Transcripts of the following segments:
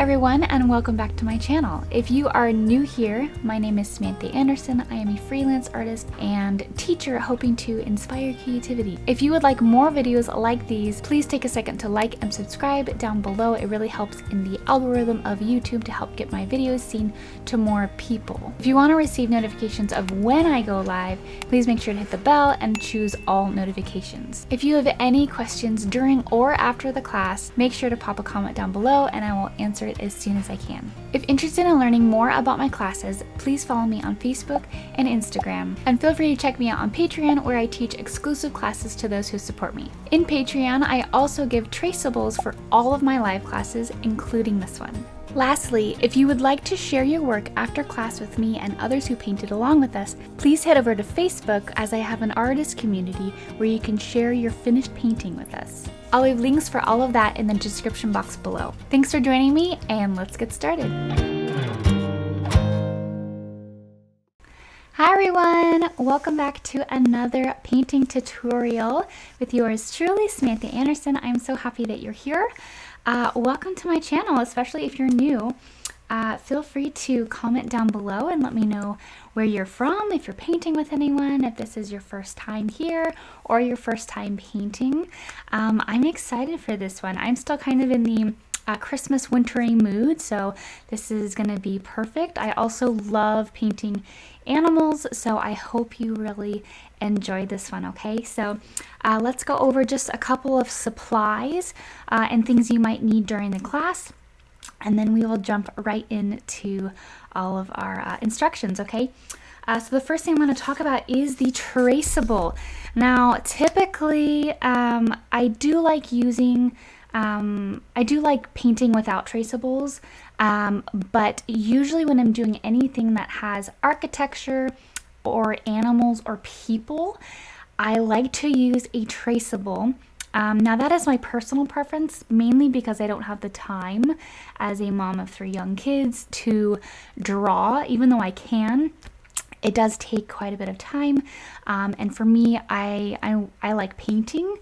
everyone, and welcome back to my channel. If you are new here, my name is Samantha Anderson. I am a freelance artist and teacher hoping to inspire creativity. If you would like more videos like these, please take a second to like and subscribe down below. It really helps in the algorithm of YouTube to help get my videos seen to more people. If you want to receive notifications of when I go live, please make sure to hit the bell and choose all notifications. If you have any questions during or after the class, make sure to pop a comment down below and I will answer it as soon as I can. If interested in learning more about my classes, please follow me on Facebook and Instagram. And feel free to check me out on Patreon, where I teach exclusive classes to those who support me. In Patreon, I also give traceables for all of my live classes, including this one. Lastly, if you would like to share your work after class with me and others who painted along with us, please head over to Facebook, as I have an artist community where you can share your finished painting with us. I'll leave links for all of that in the description box below. Thanks for joining me, and let's get started. Hi everyone! Welcome back to another painting tutorial with yours truly, Samantha Anderson. I'm so happy that you're here. Welcome to my channel, especially if you're new. Feel free to comment down below and let me know where you're from, if you're painting with anyone, if this is your first time here or your first time painting. I'm excited for this one. I'm still kind of in the Christmas wintry mood, so this is going to be perfect. I also love painting animals, so I hope you really enjoy this one. Okay, so let's go over just a couple of supplies and things you might need during the class, and then we will jump right into all of our instructions. Okay, so the first thing I'm going to talk about is the traceable. Now typically I do like painting without traceables, but usually when I'm doing anything that has architecture or animals or people, I like to use a traceable. Now that is my personal preference, mainly because I don't have the time as a mom of 3 young kids to draw, even though I can. It does take quite a bit of time, and for me, I like painting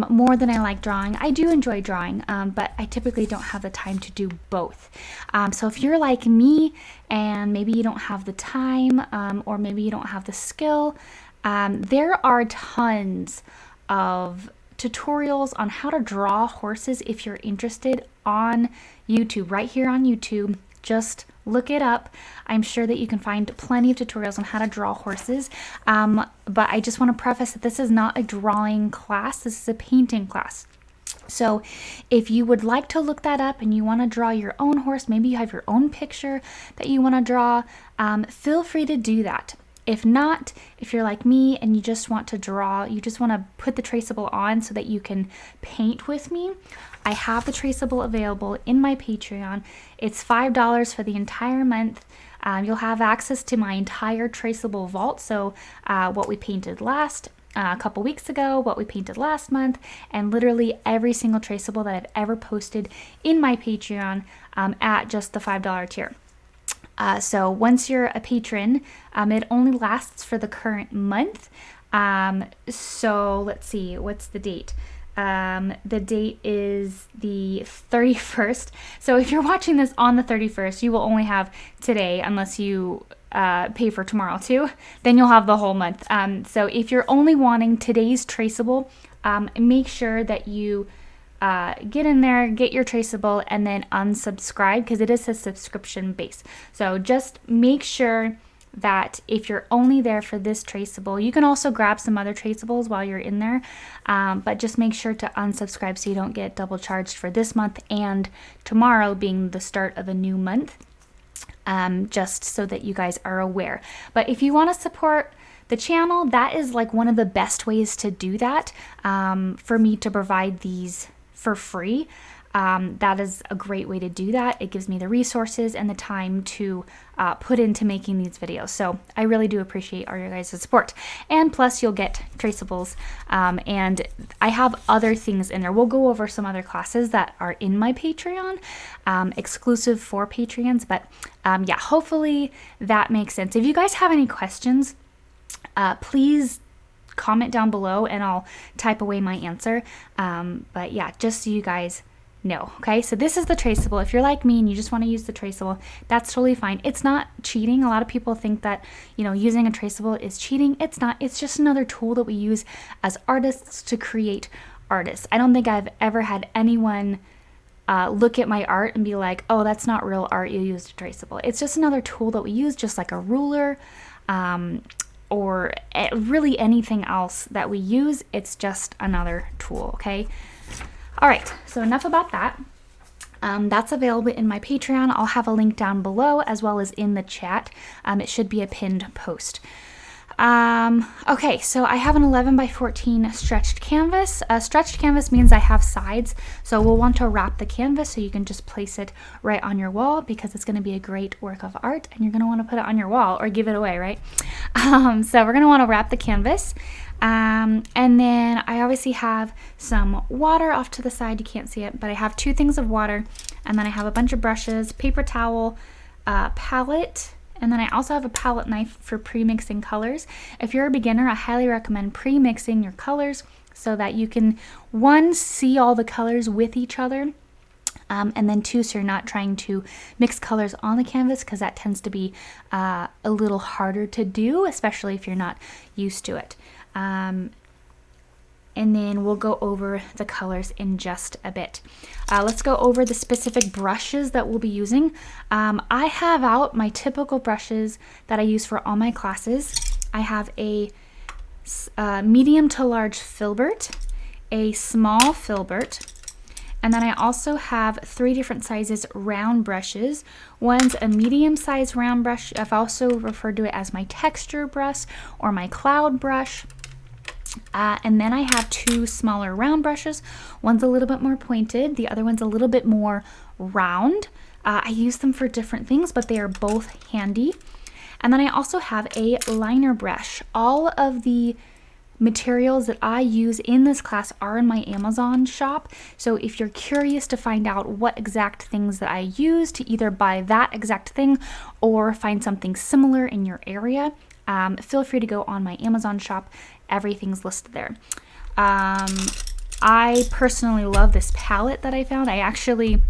more than I like drawing. I do enjoy drawing, but I typically don't have the time to do both. So if you're like me and maybe you don't have the time, or maybe you don't have the skill, there are tons of tutorials on how to draw horses if you're interested on YouTube, right here on YouTube. Just look it up. I'm sure that you can find plenty of tutorials on how to draw horses, but I just want to preface that this is not a drawing class, this is a painting class. So if you would like to look that up and you want to draw your own horse, maybe you have your own picture that you want to draw, feel free to do that. If not, if you're like me and you just want to draw, you just want to put the traceable on so that you can paint with me, I have the traceable available in my Patreon. It's $5 for the entire month. You'll have access to my entire traceable vault, so what we painted a couple weeks ago, what we painted last month, and literally every single traceable that I've ever posted in my Patreon at just the $5 tier. So once you're a patron, it only lasts for the current month. So let's see, what's the date? The date is the 31st. So if you're watching this on the 31st, you will only have today, unless you pay for tomorrow too, then you'll have the whole month. So if you're only wanting today's traceable, make sure that you get in there, get your traceable, and then unsubscribe, because it is a subscription base. So just make sure that if you're only there for this traceable, you can also grab some other traceables while you're in there, but just make sure to unsubscribe so you don't get double charged for this month and tomorrow being the start of a new month, just so that you guys are aware. But if you want to support the channel, that is like one of the best ways to do that, for me to provide these for free. That is a great way to do that. It gives me the resources and the time to put into making these videos. So I really do appreciate all your guys' support. And plus you'll get traceables, and I have other things in there. We'll go over some other classes that are in my Patreon, exclusive for Patreons, but yeah, hopefully that makes sense. If you guys have any questions, please comment down below and I'll type away my answer. But yeah, just so you guys no. Okay, so this is the traceable. If you're like me and you just want to use the traceable, that's totally fine. It's not cheating. A lot of people think that, you know, using a traceable is cheating. It's not. It's just another tool that we use as artists to create artists. I don't think I've ever had anyone look at my art and be like, oh, that's not real art, you used a traceable. It's just another tool that we use, just like a ruler, or really anything else that we use. It's just another tool, okay? All right, so enough about that. That's available in my Patreon. I'll have a link down below as well as in the chat. It should be a pinned post. Okay, so I have an 11 by 14 stretched canvas. Stretched canvas means I have sides, so we'll want to wrap the canvas so you can just place it right on your wall, because it's going to be a great work of art and you're going to want to put it on your wall or give it away, right? So we're going to want to wrap the canvas. And then I obviously have some water off to the side. You can't see it, but I have 2 things of water, and then I have a bunch of brushes, paper towel, palette, and then I also have a palette knife for pre-mixing colors. If you're a beginner, I highly recommend pre-mixing your colors so that you can, 1, see all the colors with each other, and then 2, so you're not trying to mix colors on the canvas, because that tends to be a little harder to do, especially if you're not used to it. And then we'll go over the colors in just a bit. Let's go over the specific brushes that we'll be using. I have out my typical brushes that I use for all my classes. I have a medium to large filbert, a small filbert, and then I also have 3 different sizes round brushes. One's a medium size round brush. I've also referred to it as my texture brush or my cloud brush. And then I have 2 smaller round brushes. One's a little bit more pointed, the other one's a little bit more round. I use them for different things, but they are both handy. And then I also have a liner brush. All of the materials that I use in this class are in my Amazon shop. So if you're curious to find out what exact things that I use to either buy that exact thing or find something similar in your area, feel free to go on my Amazon shop. Everything's listed there. I personally love this palette that I found. I actually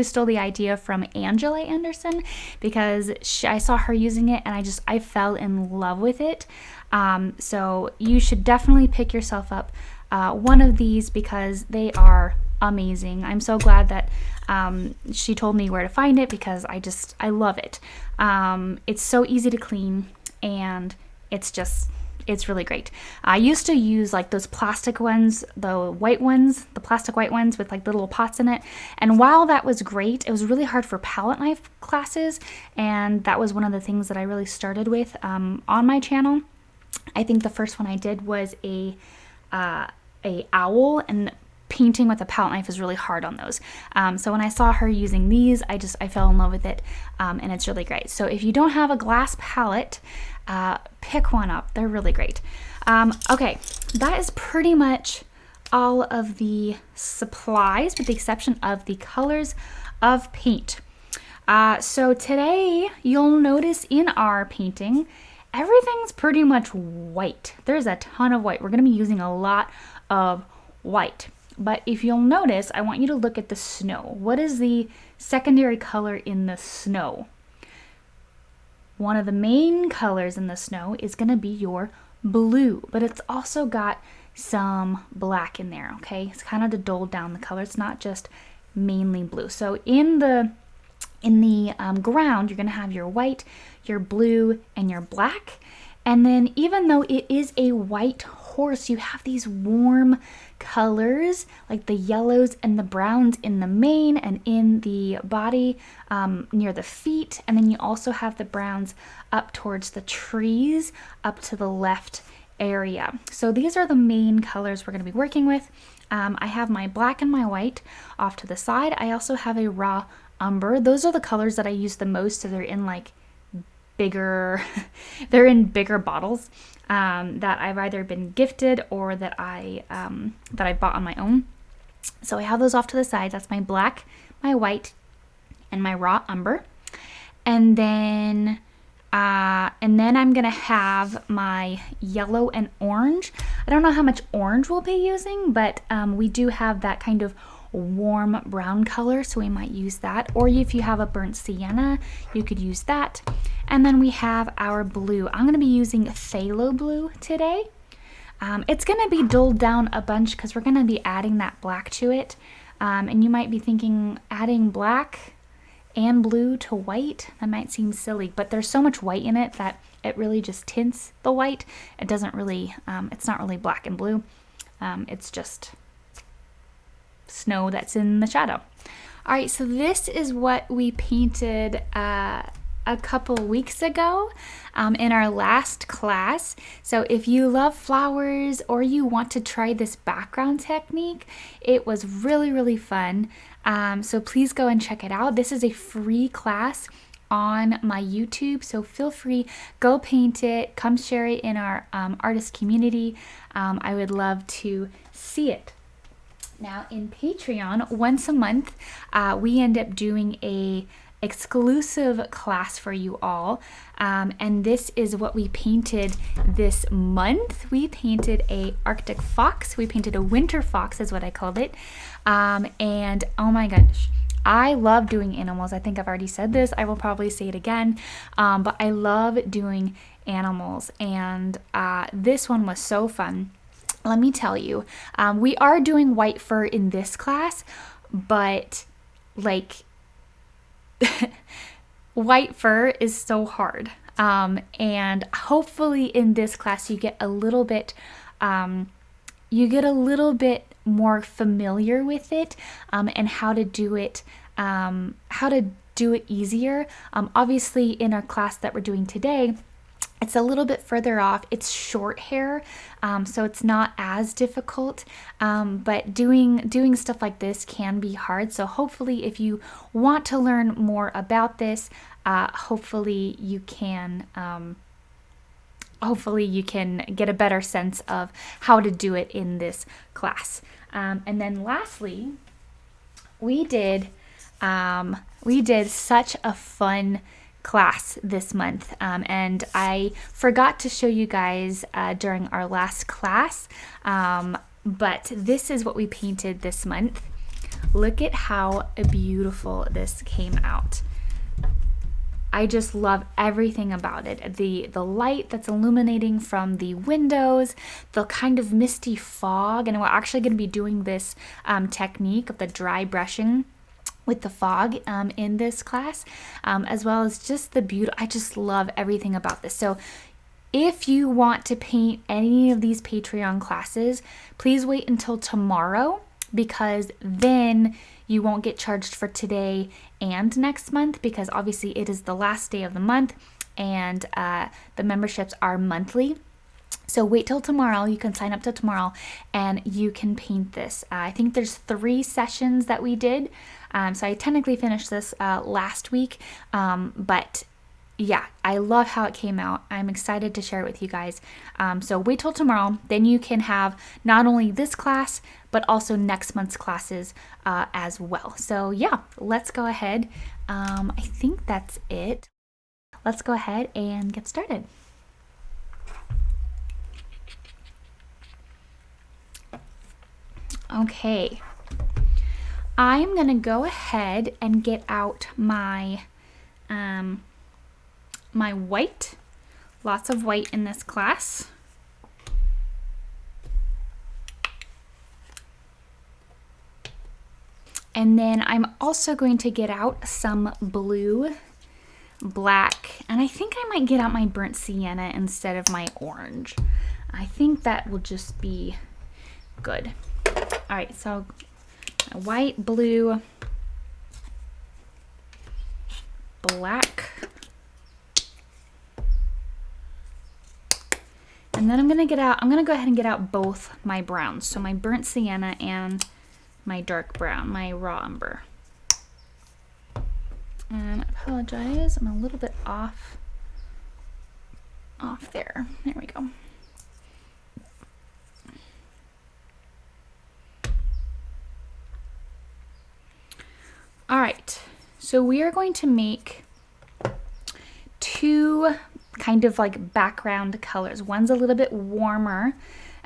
stole the idea from Angela Anderson, because I saw her using it and I fell in love with it. So you should definitely pick yourself up one of these, because they are amazing. I'm so glad that she told me where to find it, because I love it. It's so easy to clean, and it's really great. I used to use like those plastic ones, the plastic white ones with like the little pots in it. And while that was great, it was really hard for palette knife classes. And that was one of the things that I really started with on my channel. I think the first one I did was a owl, and painting with a palette knife is really hard on those. So when I saw her using these, I fell in love with it, and it's really great. So if you don't have a glass palette, pick one up. They're really great. Okay, that is pretty much all of the supplies, with the exception of the colors of paint. So today you'll notice in our painting, everything's pretty much white. There's a ton of white. We're going to be using a lot of white. But if you'll notice, I want you to look at the snow. What is the secondary color in the snow? One of the main colors in the snow is going to be your blue, but it's also got some black in there, okay? It's kind of to dull down the color. It's not just mainly blue. So in the ground, you're going to have your white, your blue, and your black. And then even though it is a white horse, you have these warm colors like the yellows and the browns in the mane and in the body, near the feet. And then you also have the browns up towards the trees, up to the left area. So these are the main colors we're going to be working with. I have my black and my white off to the side. I also have a raw umber. Those are the colors that I use the most, so they're in like bigger bottles that I've either been gifted or that I bought on my own. So I have those off to the side. That's my black, my white, and my raw umber. And then I'm gonna have my yellow and orange. I don't know how much orange we'll be using, but we do have that kind of warm brown color, so we might use that. Or if you have a burnt sienna, you could use that. And then we have our blue. I'm going to be using Phthalo Blue today. It's going to be dulled down a bunch because we're going to be adding that black to it. And you might be thinking adding black and blue to white, that might seem silly, but there's so much white in it that it really just tints the white. It doesn't really, it's not really black and blue. It's just snow that's in the shadow. All right, so this is what we painted a couple weeks ago in our last class. So if you love flowers or you want to try this background technique, it was really, really fun. So please go and check it out. This is a free class on my YouTube, so feel free, go paint it, come share it in our artist community. I would love to see it. Now in Patreon, once a month, we end up doing a exclusive class for you all, and this is what we painted this month. We painted a Arctic fox. We painted a winter fox is what I called it, and oh my gosh, I love doing animals. I think I've already said this. I will probably say it again, but I love doing animals, and this one was so fun. Let me tell you, we are doing white fur in this class, but like white fur is so hard, and hopefully in this class you get a little bit more familiar with it, and how to do it easier. Obviously in our class that we're doing today, it's a little bit further off. It's short hair, so it's not as difficult, but doing stuff like this can be hard. So hopefully if you want to learn more about this, hopefully you can get a better sense of how to do it in this class. And then lastly, we did such a fun class this month, and I forgot to show you guys during our last class, but this is what we painted this month. Look at how beautiful this came out. I just love everything about it. The light that's illuminating from the windows, the kind of misty fog, and we're actually going to be doing this technique of the dry brushing with the fog in this class, as well as just the beauty. I just love everything about this. So if you want to paint any of these Patreon classes, please wait until tomorrow, because then you won't get charged for today and next month, because obviously it is the last day of the month, and the memberships are monthly. So wait till tomorrow. You can sign up till tomorrow and you can paint this. I think there's 3 sessions that we did. So I technically finished this last week, but yeah, I love how it came out. I'm excited to share it with you guys. So wait till tomorrow. Then you can have not only this class, but also next month's classes as well. So yeah, let's go ahead. I think that's it. Let's go ahead and get started. Okay, I'm gonna go ahead and get out my my white. Lots of white in this class. And then I'm also going to get out some blue, black, and I think I might get out my burnt sienna instead of my orange. I think that will just be good. All right, so white, blue, black, and then I'm gonna go ahead and get out both my browns. So my burnt sienna and my dark brown, my raw umber. And I apologize, I'm a little bit off there. There we go. All right, so we are going to make 2 kind of like background colors. One's a little bit warmer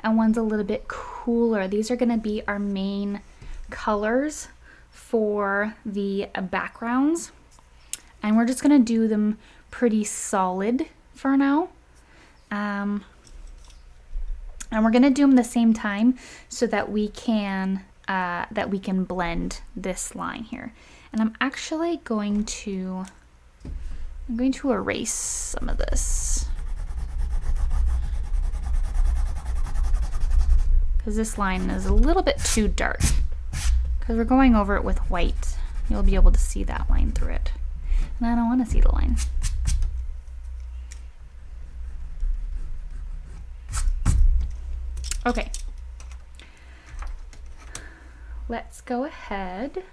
and one's a little bit cooler. These are going to be our main colors for the backgrounds, and we're just gonna do them pretty solid for now. And we're gonna do them the same time so that we can blend this line here. And I'm actually going to erase some of this, because this line is a little bit too dark. Because we're going over it with white, you'll be able to see that line through it. And I don't want to see the line. Okay. Let's go ahead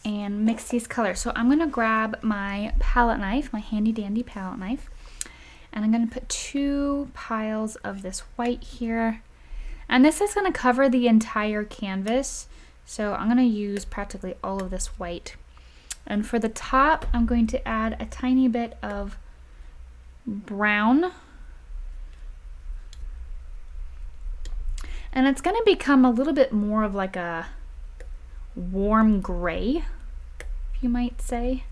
and mix these colors. So I'm gonna grab my palette knife, my handy dandy palette knife, and I'm gonna put 2 piles of this white here. And this is gonna cover the entire canvas. So I'm gonna use practically all of this white. And for the top, I'm going to add a tiny bit of brown. And it's gonna become a little bit more of like a warm gray, you might say.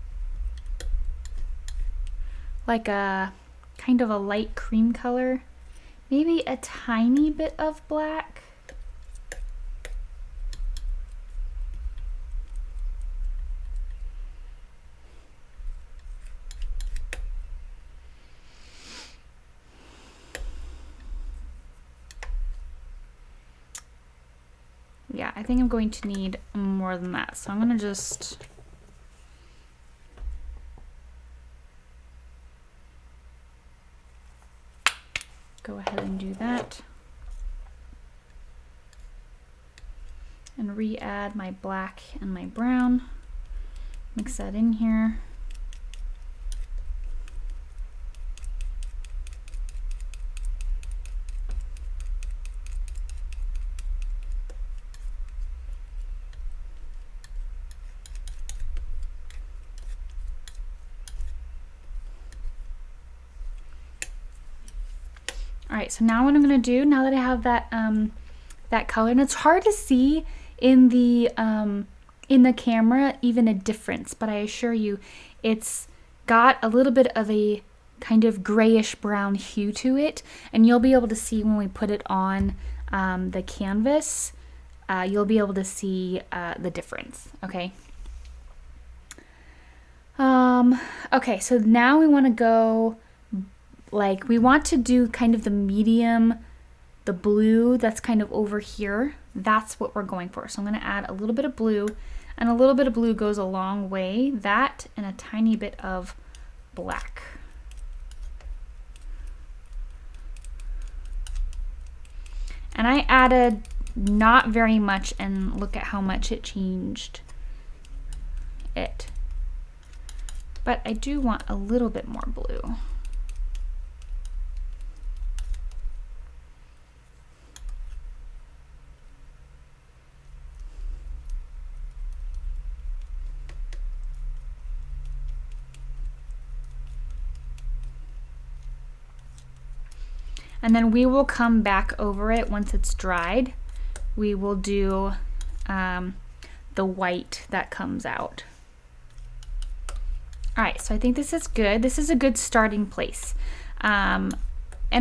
Like a kind of a light cream color. Maybe a tiny bit of black. Yeah, I think I'm going to need more than that. So I'm gonna just go ahead and do that. And re-add my black and my brown. Mix that in here. All right, so now what I'm gonna do, now that I have that that color, and it's hard to see in the camera even a difference, but I assure you, it's got a little bit of a kind of grayish brown hue to it, and you'll be able to see when we put it on the canvas. You'll be able to see the difference. Okay. Okay, so now we want to go. Like, we want to do kind of the medium, the blue that's kind of over here. That's what we're going for. So I'm going to add a little bit of blue, and a little bit of blue goes a long way. That and a tiny bit of black. And I added not very much, and look at how much it changed it. But I do want a little bit more blue. And then we will come back over it once it's dried. We will do the white that comes out. All right, so I think this is good. This is a good starting place. And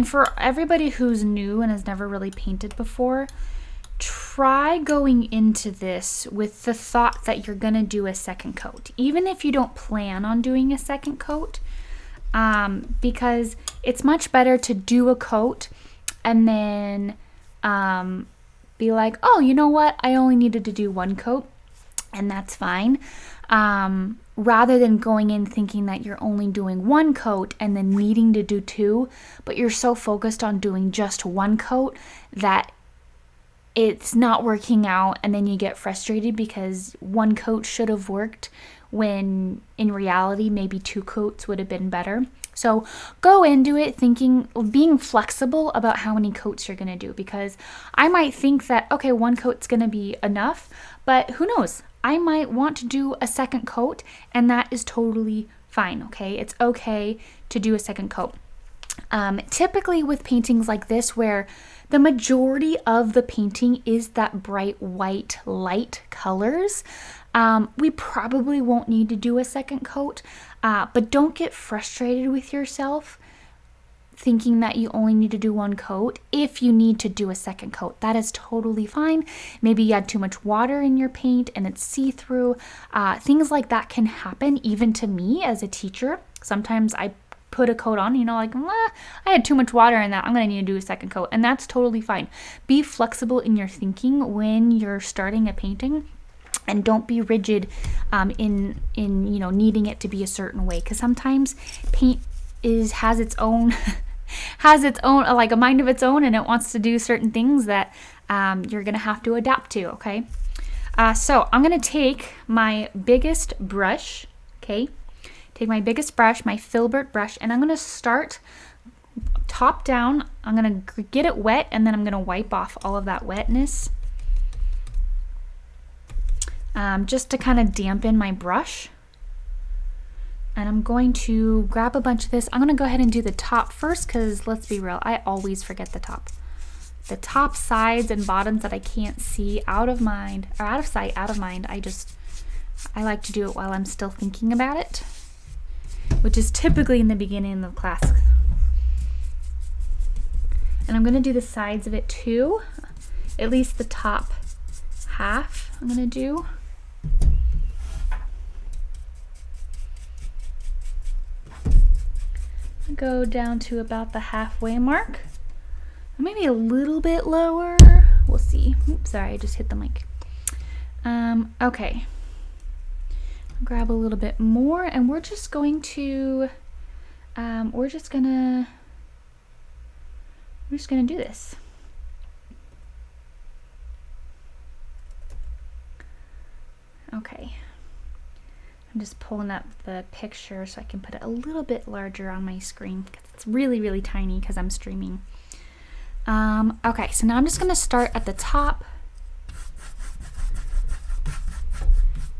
for everybody who's new and has never really painted before, try going into this with the thought that you're gonna do a second coat, even if you don't plan on doing a second coat. Because it's much better to do a coat and then be like, oh, you know what? I only needed to do 1 coat, and that's fine. Rather than going in thinking that you're only doing 1 coat and then needing to do 2, but you're so focused on doing just 1 coat that it's not working out, and then you get frustrated because 1 coat should have worked when in reality maybe 2 coats would have been better. So go into it thinking, being flexible about how many coats you're gonna do, because I might think that, okay, 1 coat's gonna be enough, but who knows? I might want to do a second coat, and that is totally fine, okay? It's okay to do a second coat. Typically with paintings like this, where the majority of the painting is that bright white light colors, we probably won't need to do a second coat, but don't get frustrated with yourself thinking that you only need to do one coat. If you need to do a second coat, that is totally fine. Maybe you had too much water in your paint and it's see-through. Things like that can happen even to me as a teacher. Sometimes I put a coat on, like, I had too much water in that, I'm gonna need to do a second coat, and that's totally fine. Be flexible in your thinking when you're starting a painting, and don't be rigid in needing it to be a certain way, because sometimes paint has its own like a mind of its own, and it wants to do certain things that you're gonna have to adapt to. Okay, so I'm gonna take my biggest brush. Okay, take my biggest brush, my filbert brush, and I'm gonna start top down. I'm gonna get it wet, and then I'm gonna wipe off all of that wetness, just to kind of dampen my brush. And I'm going to grab a bunch of this. I'm going to go ahead and do the top first, because let's be real, I always forget the top. The top, sides, and bottoms that I can't see, out of mind, or out of sight, out of mind. I like to do it while I'm still thinking about it, which is typically in the beginning of class. And I'm going to do the sides of it too, at least the top half I'm going to do. Go down to about the halfway mark, maybe a little bit lower, we'll see. Oops, sorry, I just hit the mic. Okay, grab a little bit more, and we're just gonna do this. Okay, I'm just pulling up the picture so I can put it a little bit larger on my screen, because it's really, really tiny because I'm streaming. Okay, so now I'm just gonna start at the top.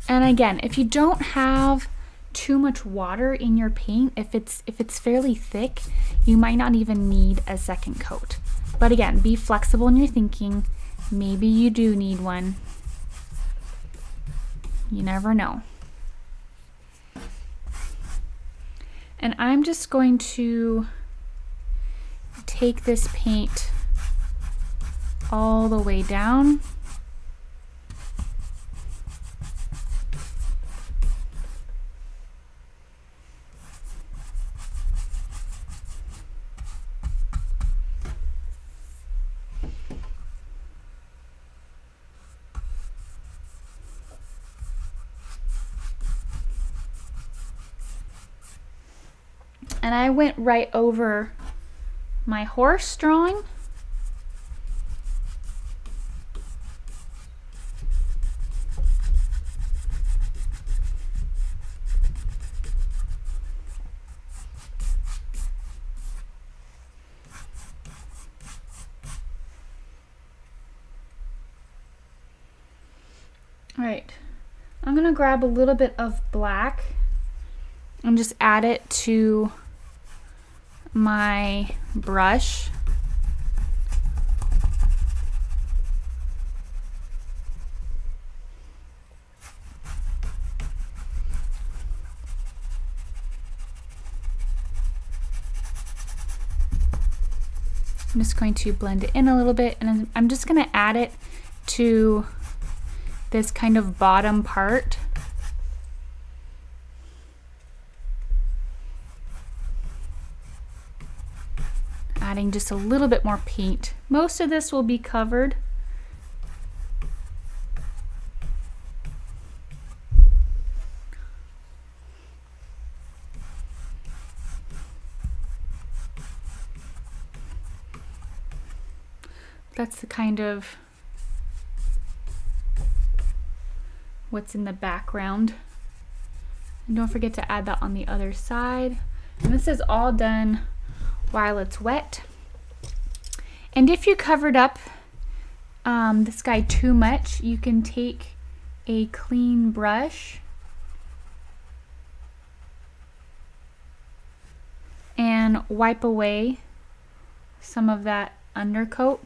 And again, if you don't have too much water in your paint, if it's fairly thick, you might not even need a second coat. But again, be flexible in your thinking. Maybe you do need one. You never know. And I'm just going to take this paint all the way down. And I went right over my horse drawing. All right, I'm gonna grab a little bit of black and just add it to my brush. I'm just going to blend it in a little bit, and I'm just going to add it to this kind of bottom part. Adding just a little bit more paint. Most of this will be covered. That's the kind of what's in the background. And don't forget to add that on the other side. And this is all done while it's wet. And if you covered up this guy too much, you can take a clean brush and wipe away some of that undercoat.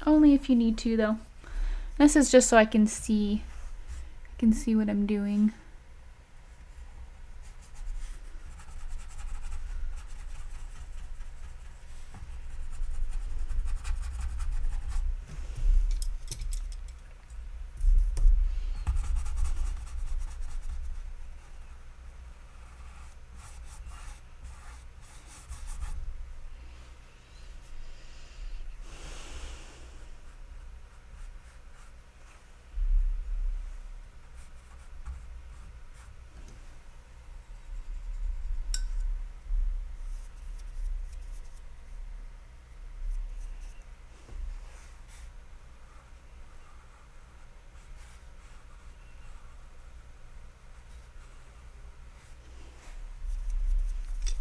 Only if you need to, though. This is just so I can see what I'm doing.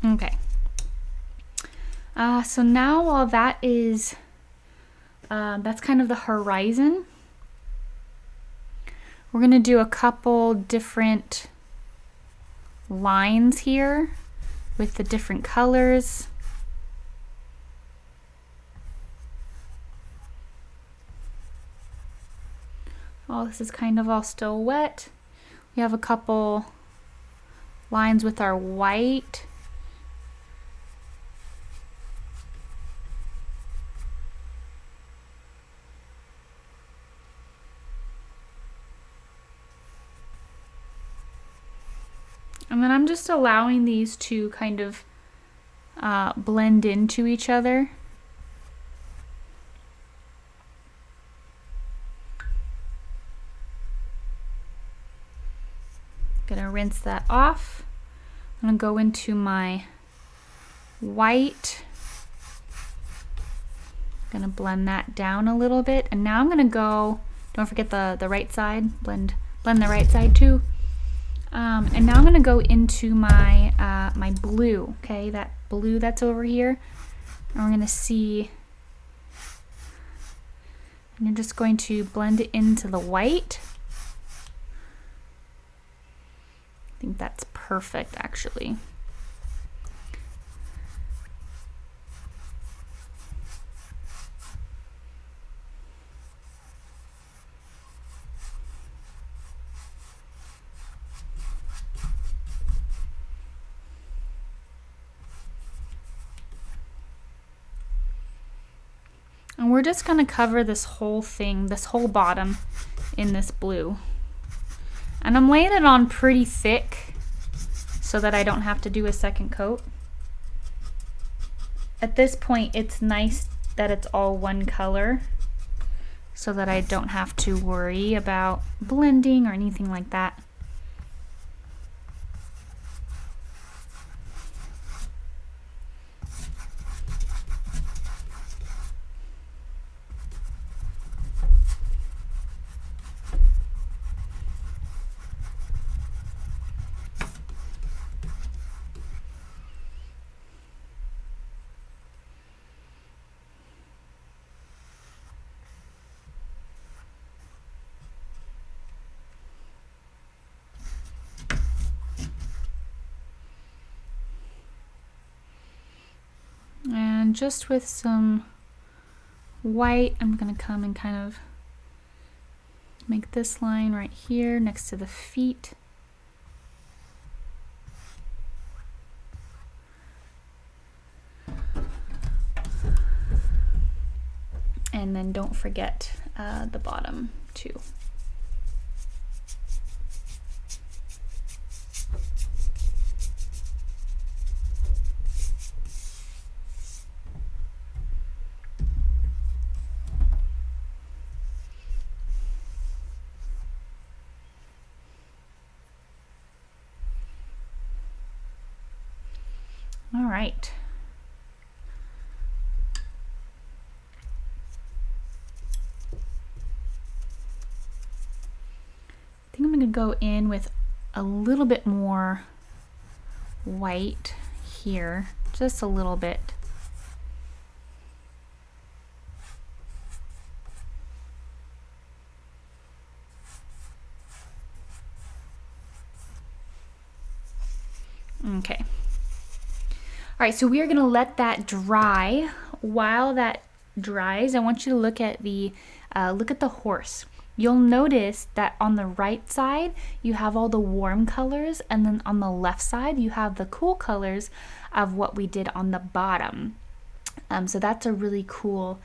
Okay. So now while that is, that's kind of the horizon, we're going to do a couple different lines here with the different colors. Oh, this is kind of all still wet. We have a couple lines with our white. And then I'm just allowing these to kind of blend into each other. Gonna rinse that off. I'm gonna go into my white. Gonna blend that down a little bit, and now I'm gonna go. Don't forget the right side. Blend the right side too. And now I'm gonna go into my my blue. Okay, that blue that's over here. And we're gonna see. And you're just going to blend it into the white. I think that's perfect, actually. And we're just going to cover this whole thing, this whole bottom in this blue. And I'm laying it on pretty thick so that I don't have to do a second coat. At this point, it's nice that it's all one color so that I don't have to worry about blending or anything like that. And just with some white, I'm going to come and kind of make this line right here next to the feet. And then don't forget the bottom too. All right. I think I'm going to go in with a little bit more white here, just a little bit. Okay. All right, so we are gonna let that dry. While that dries, I want you to look at the horse. You'll notice that on the right side you have all the warm colors, and then on the left side you have the cool colors of what we did on the bottom. So that's a really cool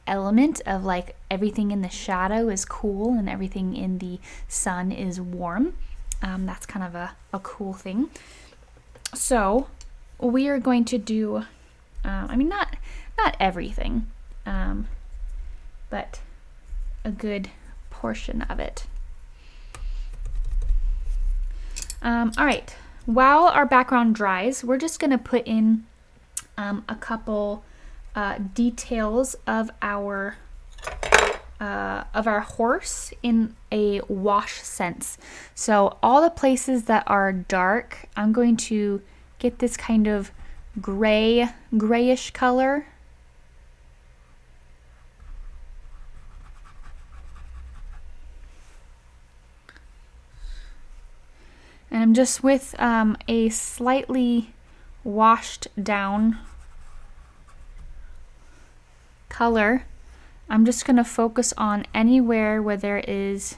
element of like everything in the shadow is cool and everything in the sun is warm. That's kind of a cool thing. So we are going to do, I mean, not everything, but a good portion of it. All right, while our background dries, we're just gonna put in a couple details of our horse in a wash sense. So all the places that are dark, I'm going to get this kind of grayish color. And I'm just with a slightly washed down color. I'm just going to focus on anywhere where there is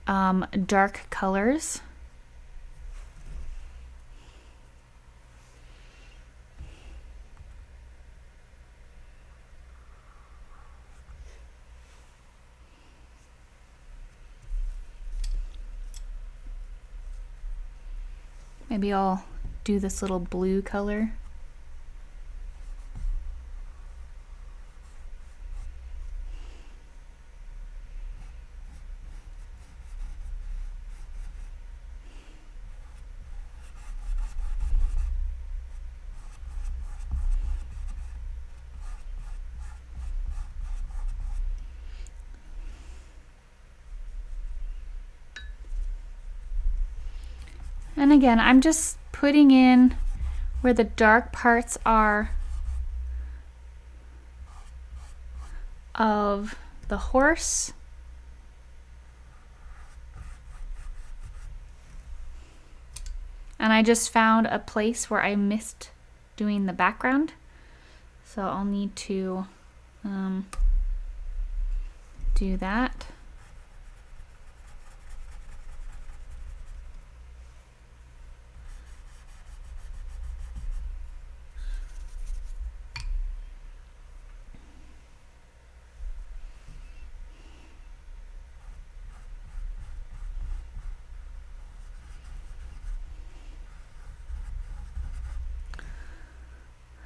dark colors. Maybe I'll do this little blue color. And again, I'm just putting in where the dark parts are of the horse. And I just found a place where I missed doing the background. So I'll need to do that.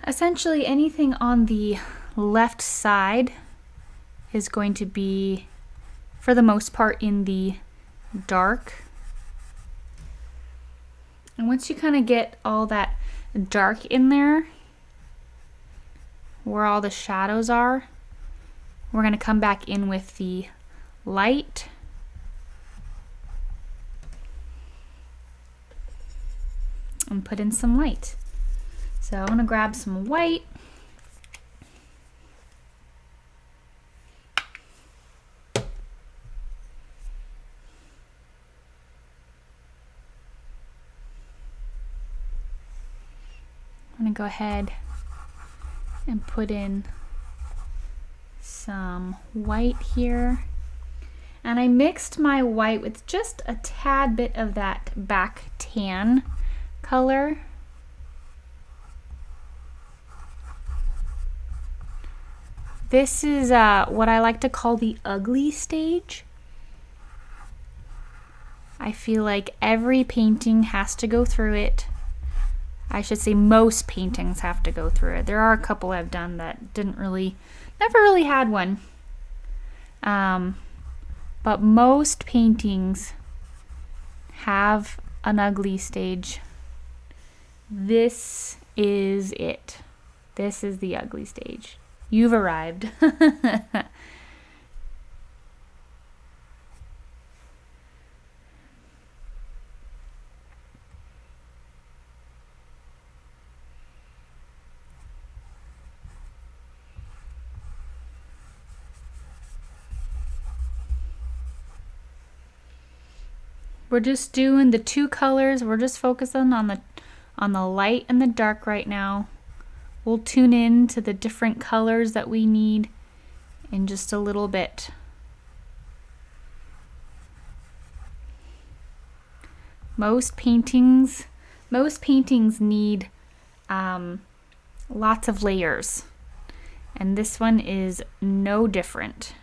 Essentially anything on the left side is going to be, for the most part, in the dark. And once you kind of get all that dark in there, where all the shadows are, we're going to come back in with the light. And put in some light. So I'm going to grab some white. I'm going to go ahead and put in some white here. And I mixed my white with just a tad bit of that back tan color. This is what I like to call the ugly stage. I feel like every painting has to go through it. I should say most paintings have to go through it. There are a couple I've done that never really had one. But most paintings have an ugly stage. This is it. This is the ugly stage. You've arrived. we're just doing the two colors. We're just focusing on the light and the dark right now. We'll tune in to the different colors that we need in just a little bit. Most paintings need lots of layers, and this one is no different.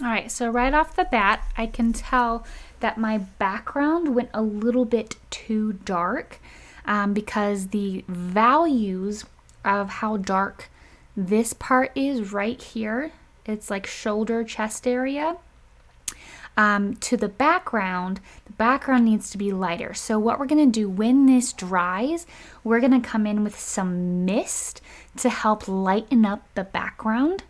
All right, so right off the bat, I can tell that my background went a little bit too dark because the values of how dark this part is right here, it's like shoulder, chest area, to the background needs to be lighter. So what we're gonna do when this dries, we're gonna come in with some mist to help lighten up the background,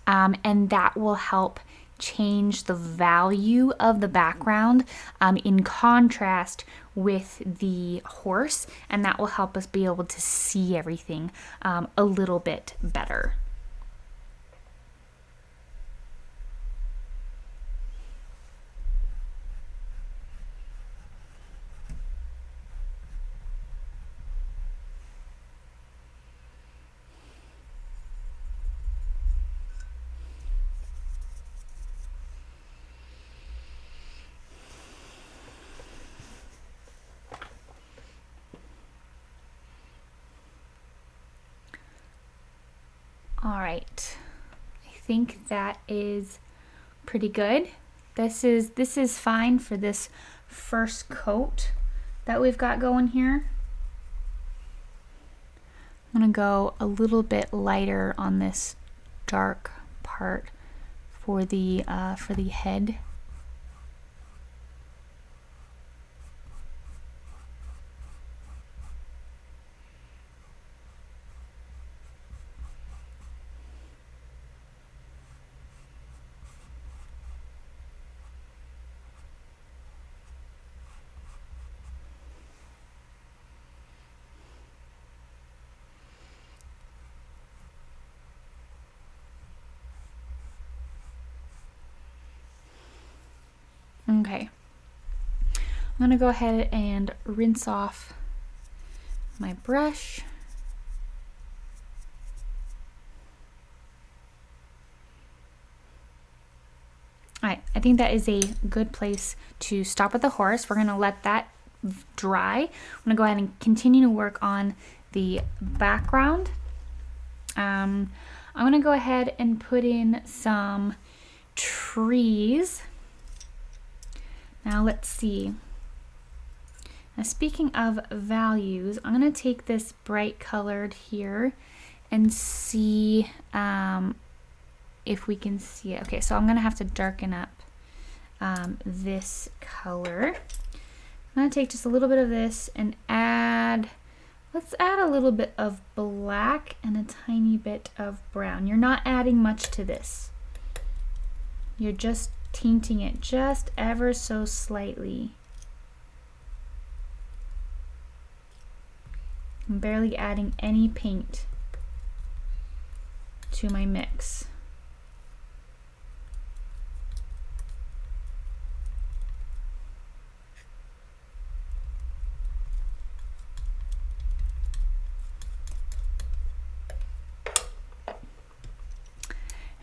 and that will help change the value of the background in contrast with the horse, and that will help us be able to see everything a little bit better. All right, I think that is pretty good. This is fine for this first coat that we've got going here. I'm gonna go a little bit lighter on this dark part for the head. Okay, I'm gonna go ahead and rinse off my brush. All right, I think that is a good place to stop with the horse. We're gonna let that dry. I'm gonna go ahead and continue to work on the background. I'm gonna go ahead and put in some trees. Now let's see. Now speaking of values, I'm gonna take this bright colored here and see if we can see it. Okay, so I'm gonna have to darken up this color. I'm gonna take just a little bit of this and let's add a little bit of black and a tiny bit of brown. You're not adding much to this. You're just tinting it just ever so slightly. I'm barely adding any paint to my mix.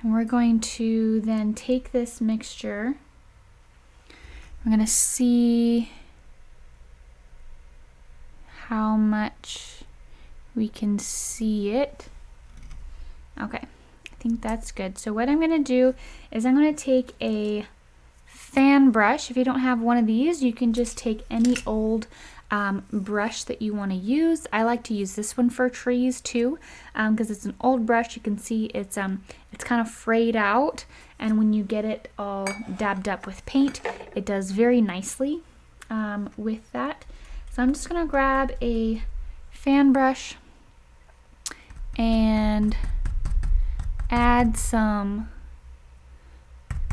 And we're going to then take this mixture. We're going to see how much we can see it. Okay, I think that's good. So what I'm going to do is I'm going to take a fan brush. If you don't have one of these, you can just take any old brush that you want to use. I like to use this one for trees too, because it's an old brush. You can see it's kind of frayed out, and when you get it all dabbed up with paint, it does very nicely with that. So I'm just going to grab a fan brush and add some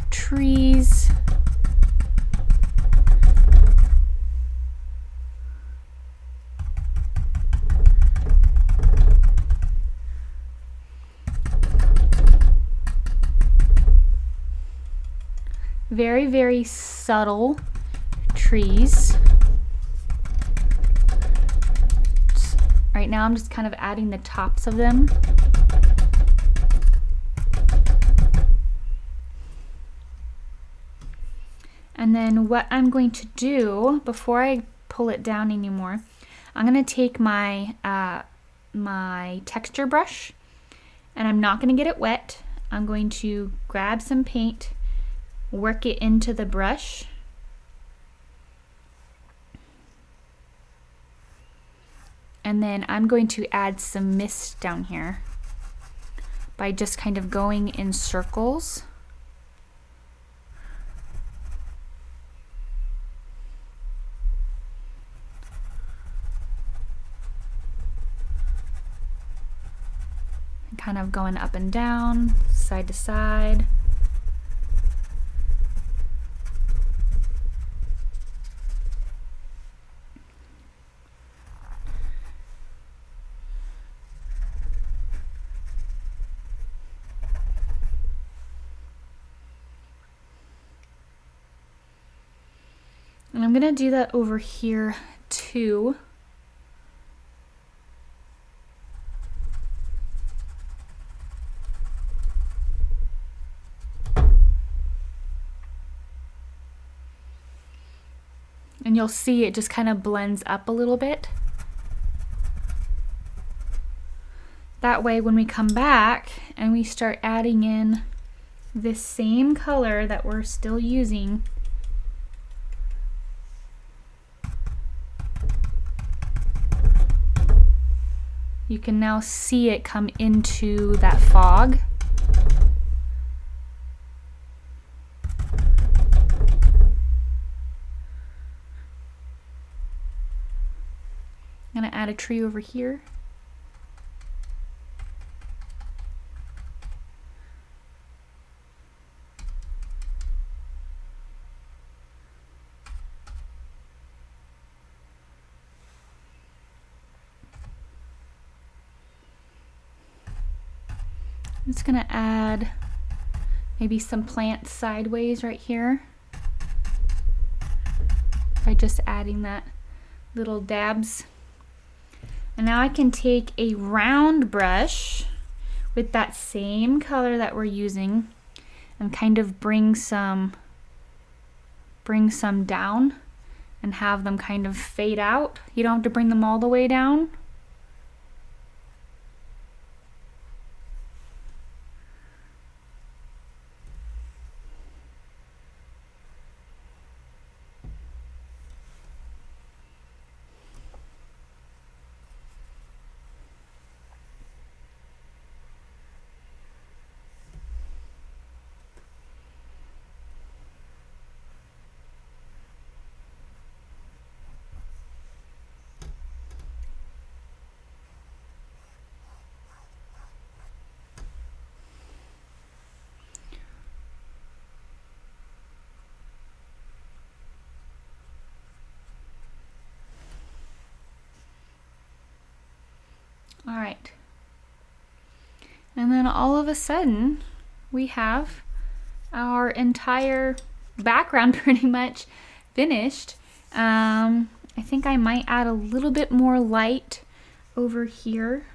trees. Very, very subtle trees. Right now I'm just kind of adding the tops of them. And then what I'm going to do, before I pull it down anymore, I'm going to take my my texture brush, and I'm not going to get it wet. I'm going to grab some paint, work it into the brush, and then I'm going to add some mist down here by just kind of going in circles. Kind of going up and down, side to side. And I'm going to do that over here too. And you'll see it just kind of blends up a little bit. That way when we come back and we start adding in this same color that we're still using, you can now see it come into that fog. I'm going to add a tree over here. I'm just going to add maybe some plants sideways right here by just adding that little dabs. And now I can take a round brush with that same color that we're using and kind of bring some down and have them kind of fade out. You don't have to bring them all the way down. All right. And then all of a sudden, we have our entire background pretty much finished. I think I might add a little bit more light over here.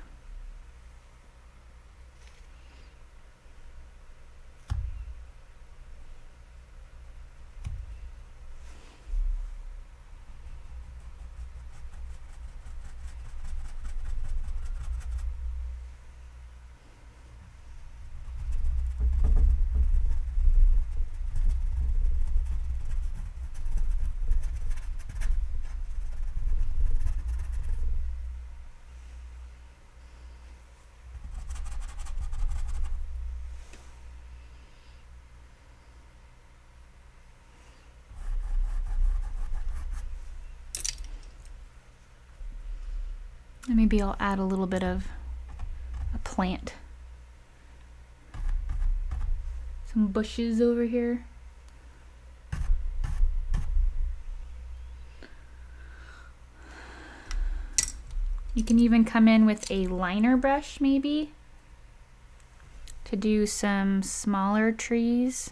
And maybe I'll add a little bit of a plant. Some bushes over here. You can even come in with a liner brush maybe to do some smaller trees.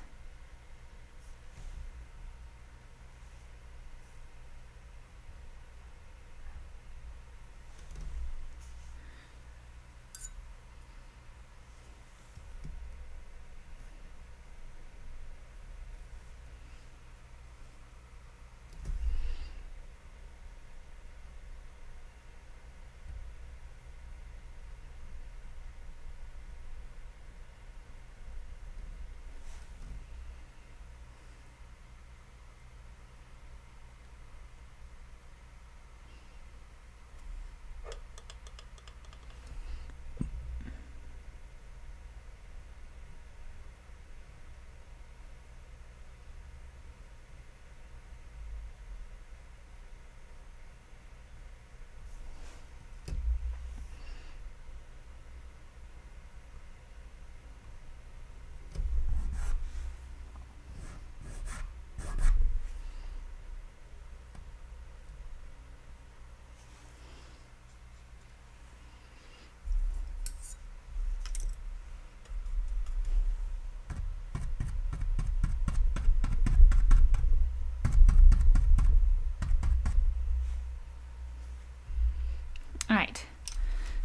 All right,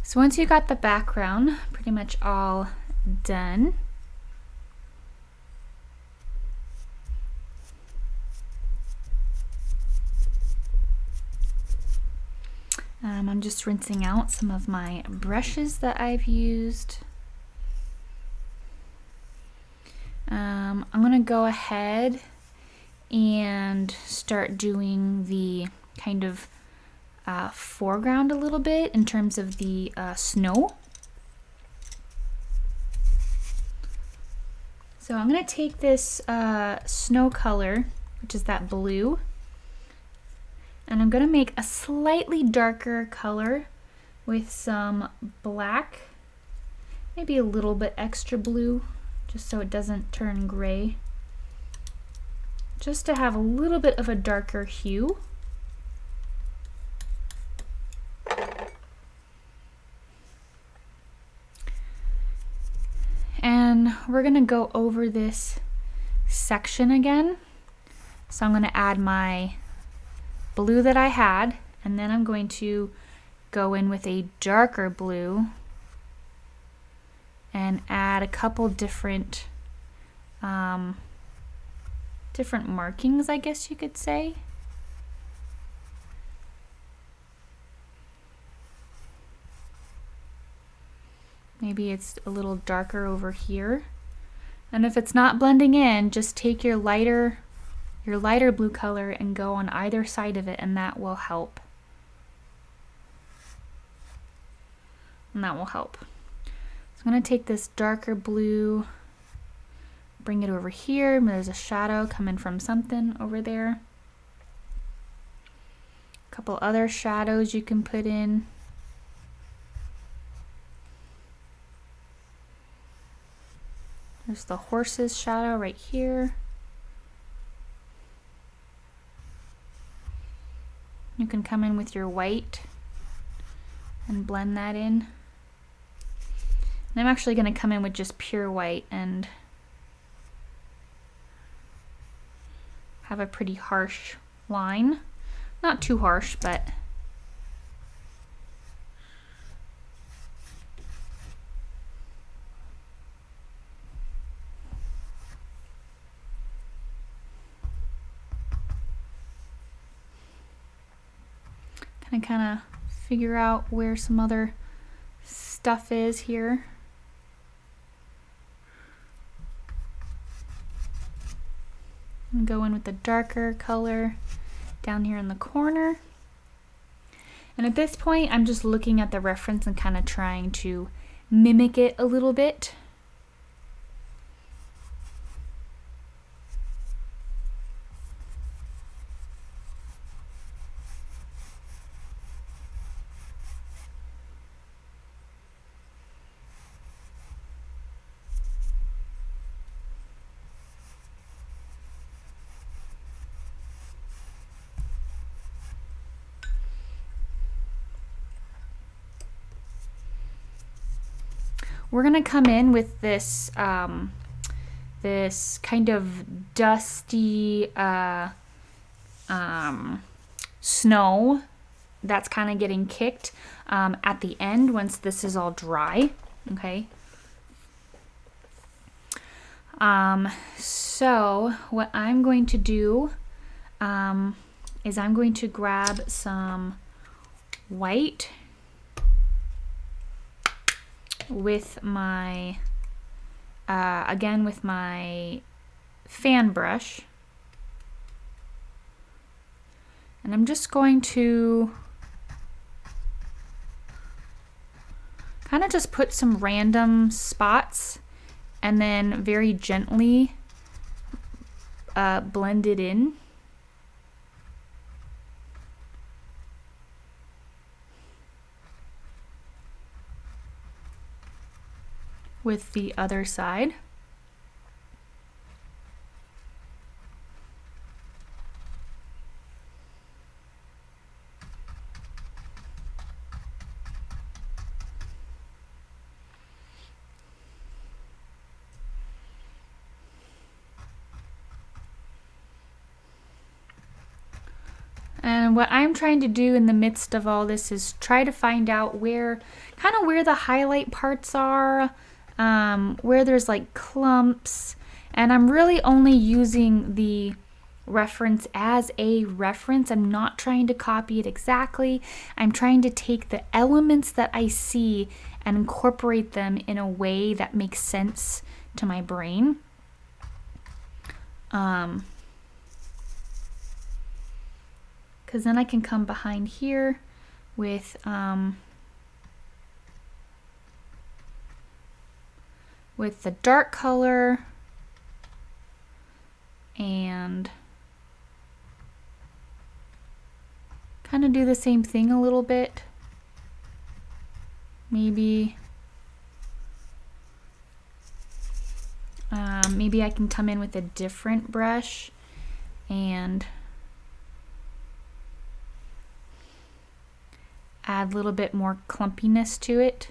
so once you got the background pretty much all done, I'm just rinsing out some of my brushes that I've used. I'm gonna go ahead and start doing the kind of foreground a little bit in terms of the snow. So I'm going to take this snow color, which is that blue, and I'm going to make a slightly darker color with some black, maybe a little bit extra blue, just so it doesn't turn gray, just to have a little bit of a darker hue. And we're gonna go over this section again. So I'm gonna add my blue that I had, and then I'm going to go in with a darker blue and add a couple different different markings, I guess you could say. Maybe it's a little darker over here. And if it's not blending in, just take your lighter blue color and go on either side of it, and that will help. And that will help. So I'm going to take this darker blue, bring it over here. There's a shadow coming from something over there. A couple other shadows you can put in. There's the horse's shadow right here. You can come in with your white and blend that in. And I'm actually going to come in with just pure white and have a pretty harsh line. Not too harsh, but and kind of figure out where some other stuff is here. And go in with the darker color down here in the corner. And at this point, I'm just looking at the reference and kind of trying to mimic it a little bit. we're gonna come in with this this kind of dusty snow that's kind of getting kicked at the end once this is all dry. Okay. So what I'm going to do is I'm going to grab some white with my again with my fan brush, and I'm just going to kind of just put some random spots and then very gently blend it in. With the other side. And what I'm trying to do in the midst of all this is try to find out where the highlight parts are, where there's like clumps, and I'm really only using the reference as a reference. I'm not trying to copy it exactly. I'm trying to take the elements that I see and incorporate them in a way that makes sense to my brain. Because then I can come behind here with the dark color and kind of do the same thing a little bit. Maybe maybe I can come in with a different brush and add a little bit more clumpiness to it.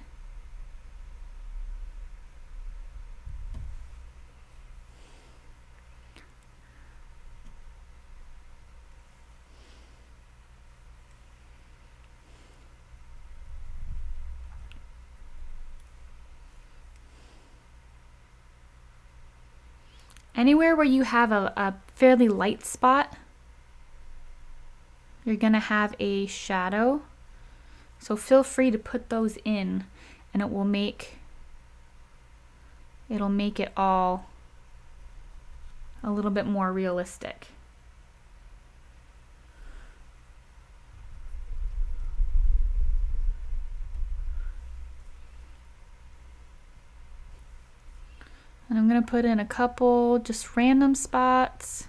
Anywhere where you have a fairly light spot, you're gonna have a shadow. So feel free to put those in, and it'll make it all a little bit more realistic. And I'm gonna put in a couple just random spots,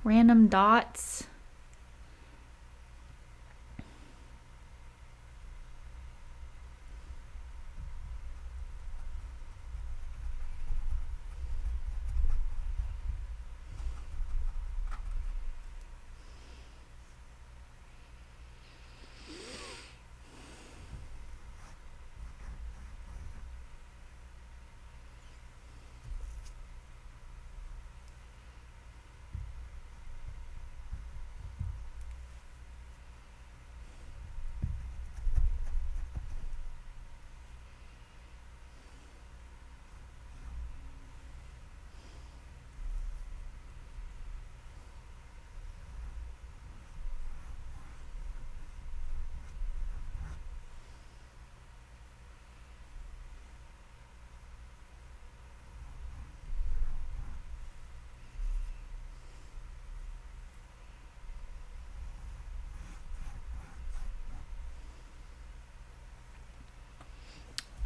random dots.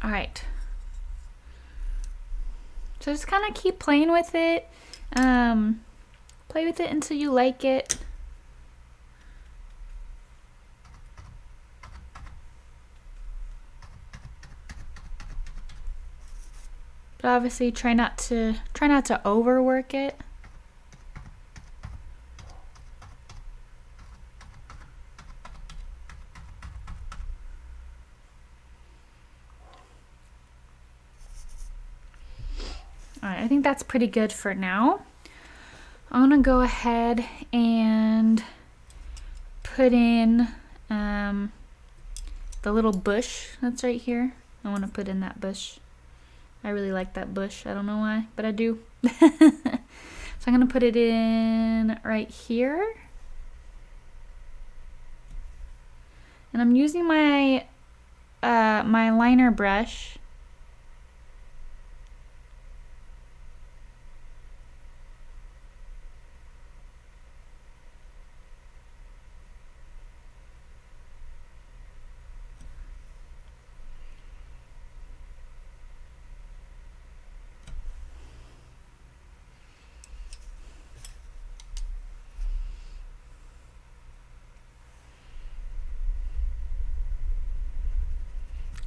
All right. So just kind of keep playing with it. Play with it until you like it. But obviously try not to overwork it. think that's pretty good for now. I'm gonna go ahead and put in the little bush that's right here. I want to put in that bush. I really like that bush. I don't know why, but I do. So I'm gonna put it in right here. And I'm using my my liner brush.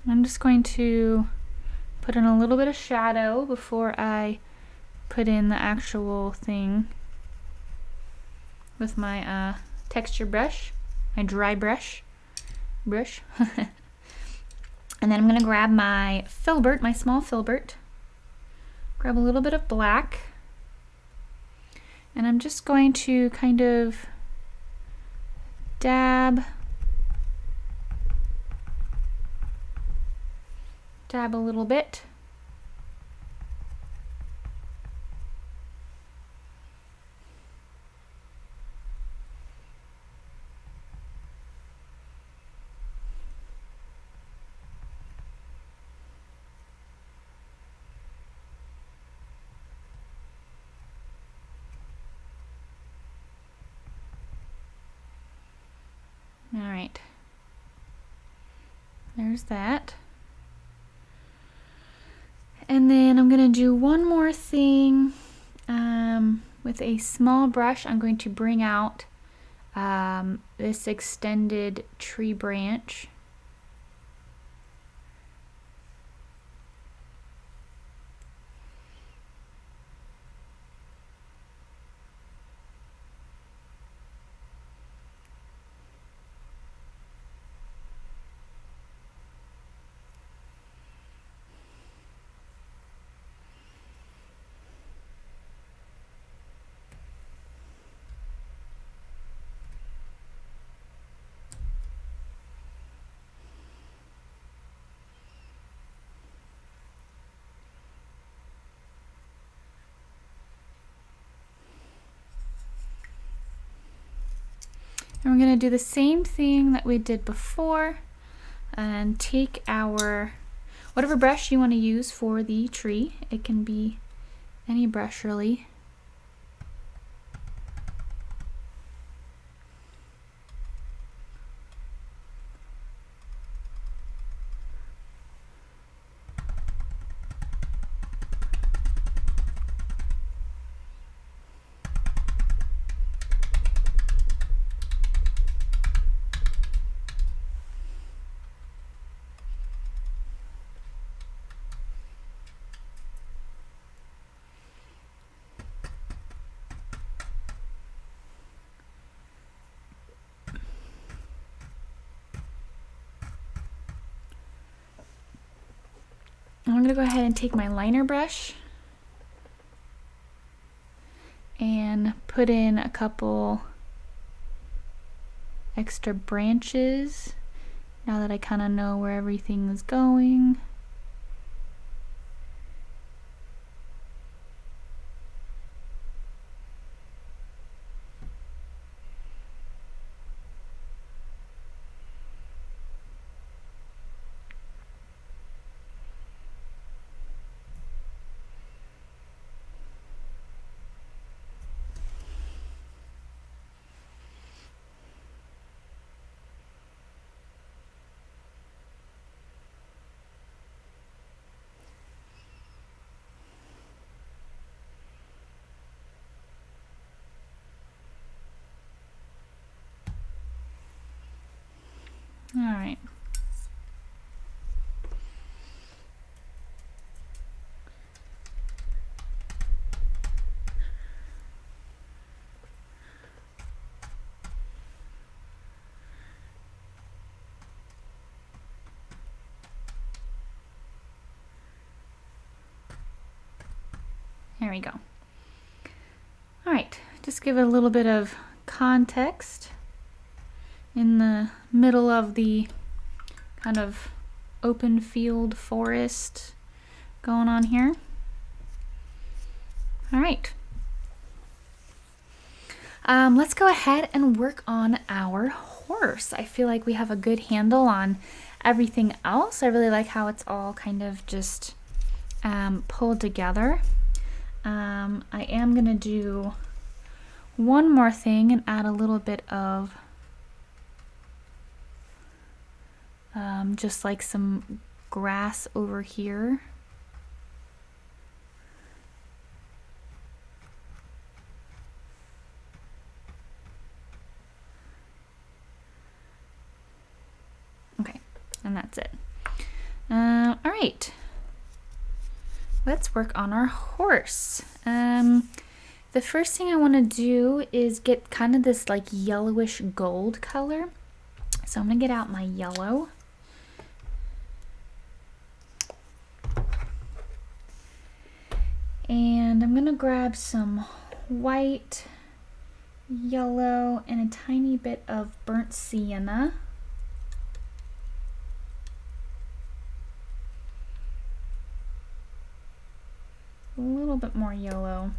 I'm just going to put in a little bit of shadow before I put in the actual thing with my texture brush, my dry brush. And then I'm going to grab my filbert, my small filbert, grab a little bit of black, and I'm just going to kind of dab a little bit. All right, there's that. And then I'm gonna do one more thing with a small brush. I'm going to bring out this extended tree branch. And we're going to do the same thing that we did before and take our, whatever brush you want to use for the tree. It can be any brush really. I'm going to go ahead and take my liner brush and put in a couple extra branches now that I kind of know where everything is going. All right. There we go. All right, just give it a little bit of context in the middle of the kind of open field forest going on here. All right. Let's go ahead and work on our horse. I feel like we have a good handle on everything else. I really like how it's all kind of just pulled together. I am gonna do one more thing and add a little bit of just like some grass over here. Okay, and that's it. All right, let's work on our horse. The first thing I want to do is get kind of this like yellowish gold color. So I'm gonna get out my yellow. And I'm gonna grab some white, yellow, and a tiny bit of burnt sienna. A little bit more yellow.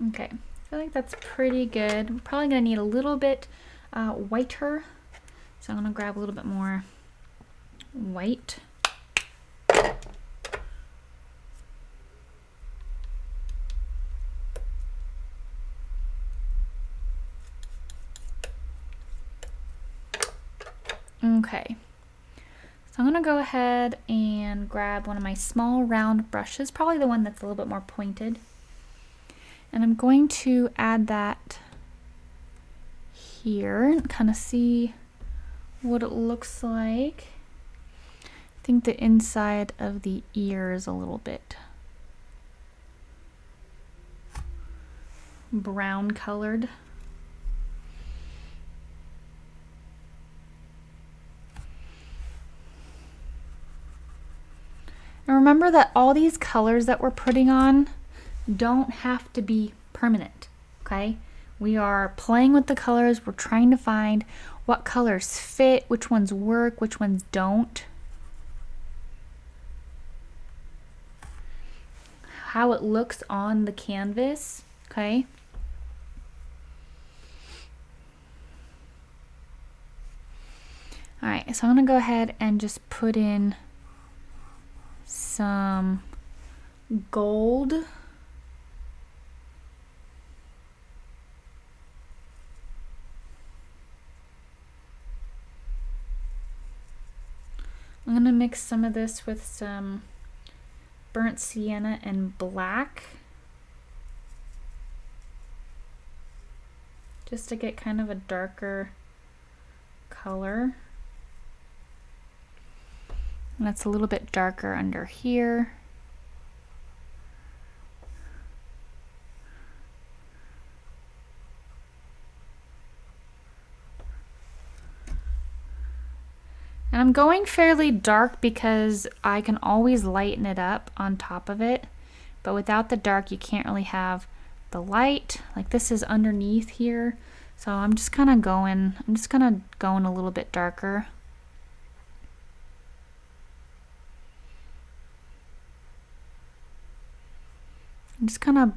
Okay, I feel like that's pretty good. I'm probably gonna need a little bit whiter, so I'm gonna grab a little bit more white. Okay, so I'm gonna go ahead and grab one of my small round brushes, probably the one that's a little bit more pointed. And I'm going to add that here and kind of see what it looks like. I think the inside of the ear is a little bit brown colored. And remember that all these colors that we're putting on don't have to be permanent, okay? We are playing with the colors. We're trying to find what colors fit, which ones work, which ones don't. How it looks on the canvas, okay? All right, so I'm gonna go ahead and just put in some gold. I'm going to mix some of this with some burnt sienna and black, just to get kind of a darker color. And that's a little bit darker under here. And I'm going fairly dark because I can always lighten it up on top of it, but without the dark you can't really have the light. Like this is underneath here, so I'm just kind of going a little bit darker. I'm just kind of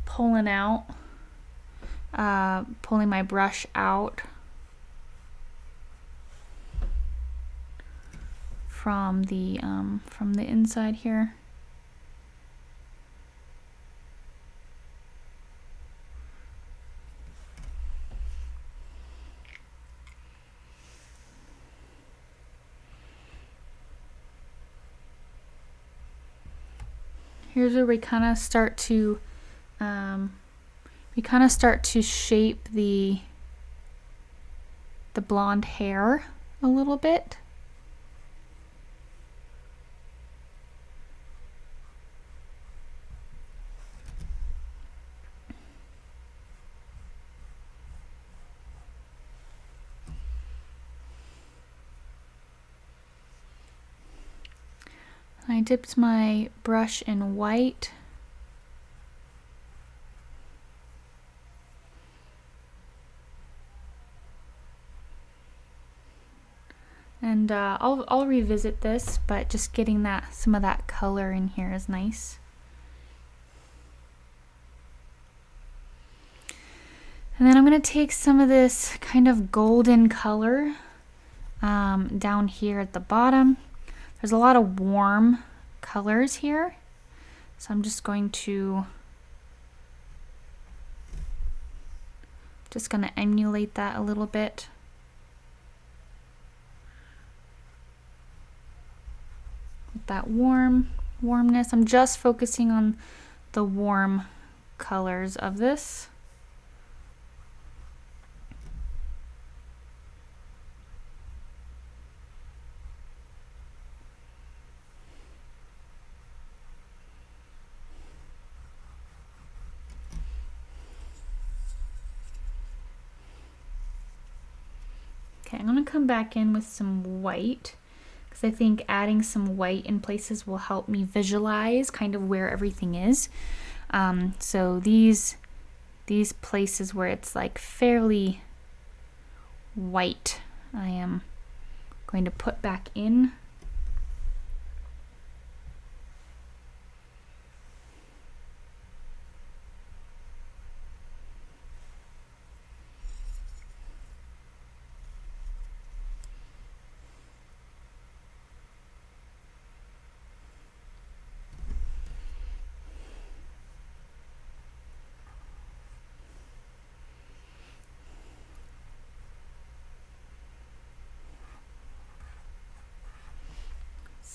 pulling my brush out from the inside here. Here's where we kind of start to shape the blonde hair a little bit. I dipped my brush in white. And I'll revisit this, but just getting some of that color in here is nice. And then I'm going to take some of this kind of golden color down here at the bottom. There's a lot of warm colors here, so I'm just going to emulate that a little bit. With that warmness, I'm just focusing on the warm colors of this. Okay, I'm going to come back in with some white because I think adding some white in places will help me visualize kind of where everything is. So these places where it's like fairly white, I am going to put back in.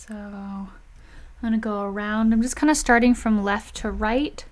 So I'm going to go around. I'm just kind of starting from left to right.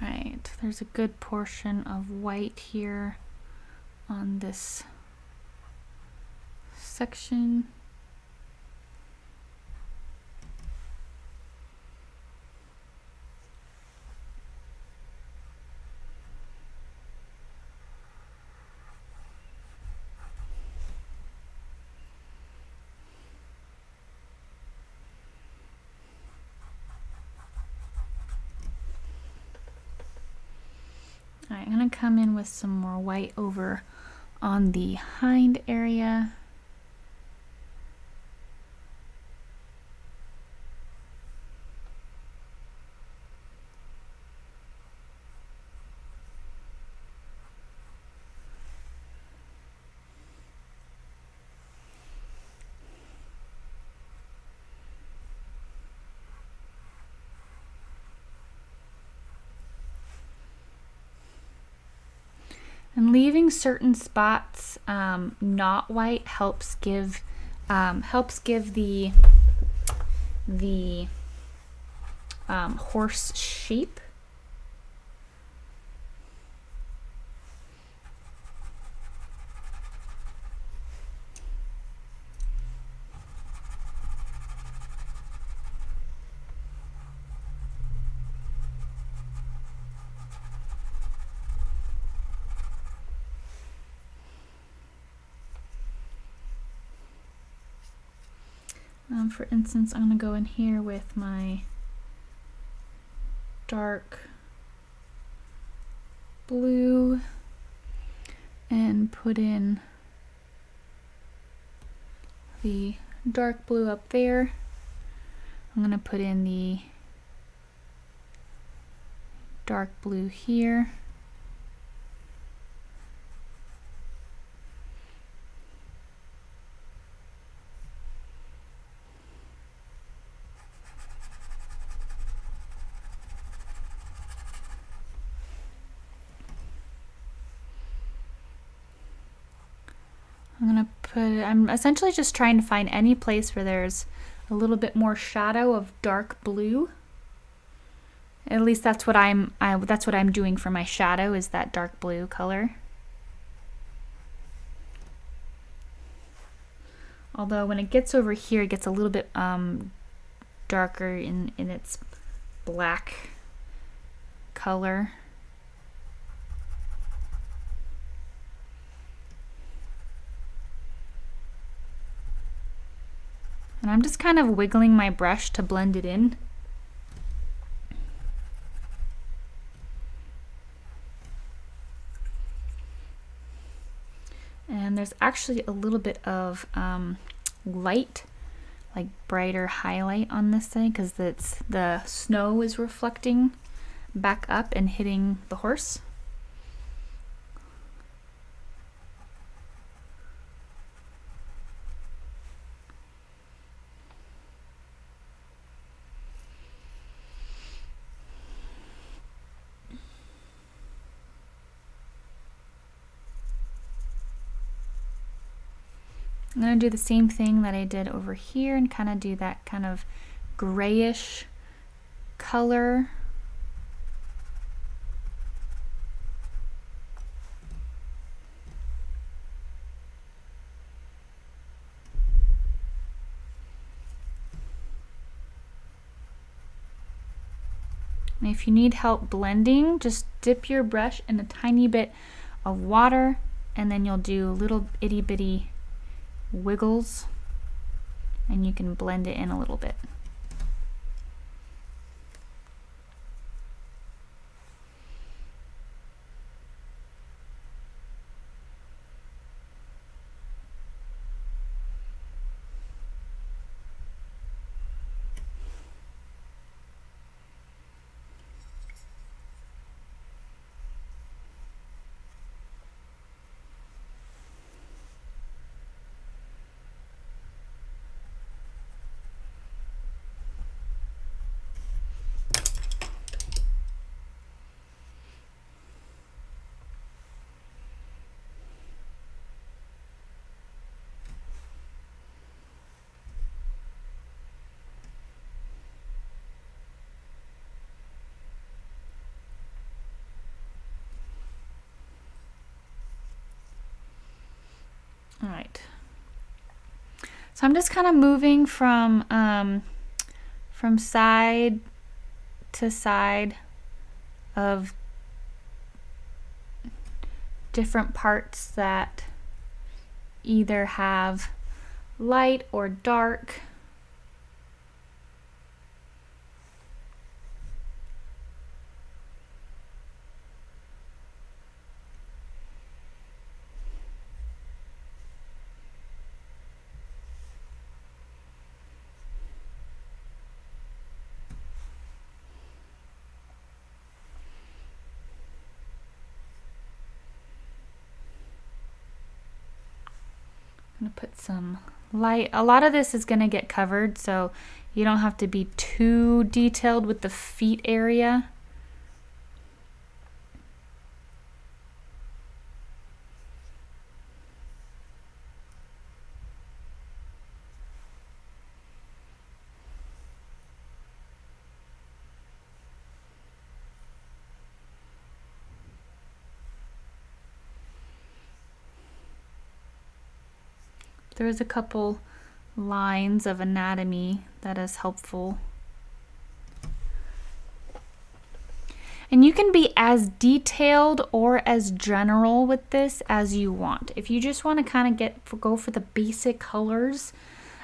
Right, there's a good portion of white here on this section. Alright, I'm going to come in with some more white over on the hind area. And leaving certain spots not white helps give the horse shape. For instance, I'm going to go in here with my dark blue and put in the dark blue up there. I'm going to put in the dark blue here. I'm essentially just trying to find any place where there's a little bit more shadow of dark blue. At least that's what I'm doing for my shadow, is that dark blue color. Although when it gets over here, it gets a little bit darker in its black color. And I'm just kind of wiggling my brush to blend it in. And there's actually a little bit of light, like brighter highlight on this side, because the snow is reflecting back up and hitting the horse. I'm going to do the same thing that I did over here and kind of do that kind of grayish color. And if you need help blending, just dip your brush in a tiny bit of water, and then you'll do little itty bitty wiggles, and you can blend it in a little bit. All right. So I'm just kind of moving from side to side of different parts that either have light or dark. I'm going to put some light. A lot of this is going to get covered, so you don't have to be too detailed with the feet area. There is a couple lines of anatomy that is helpful. And you can be as detailed or as general with this as you want. If you just want to kind of go for the basic colors,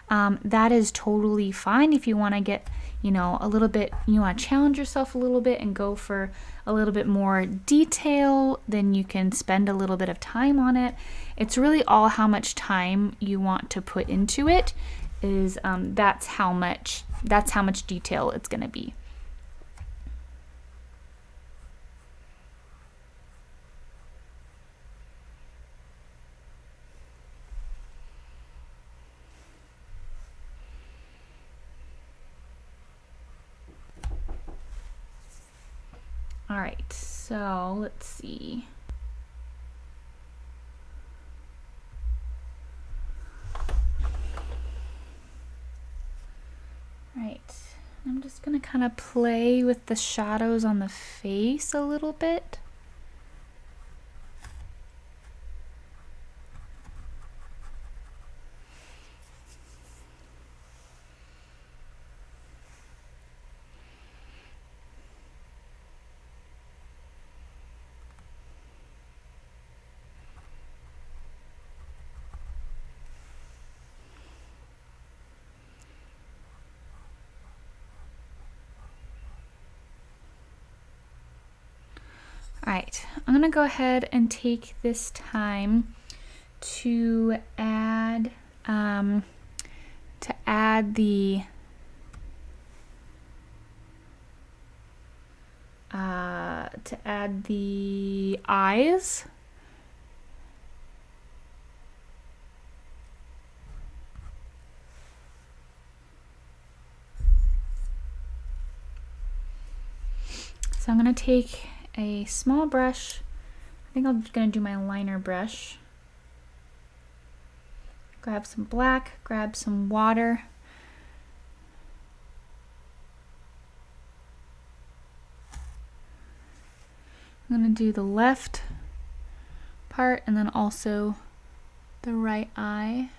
that is totally fine. If you want to get, a little bit, you want to challenge yourself a little bit and go for a little bit more detail, then you can spend a little bit of time on it. It's really all how much time you want to put into it. That's how much detail it's going to be. All right, so let's see. kind of play with the shadows on the face a little bit. Alright, I'm gonna go ahead and take this time to add the eyes. So I'm gonna take a small brush. I think I'm gonna do my liner brush. Grab some black, grab some water. I'm gonna do the left part and then also the right eye.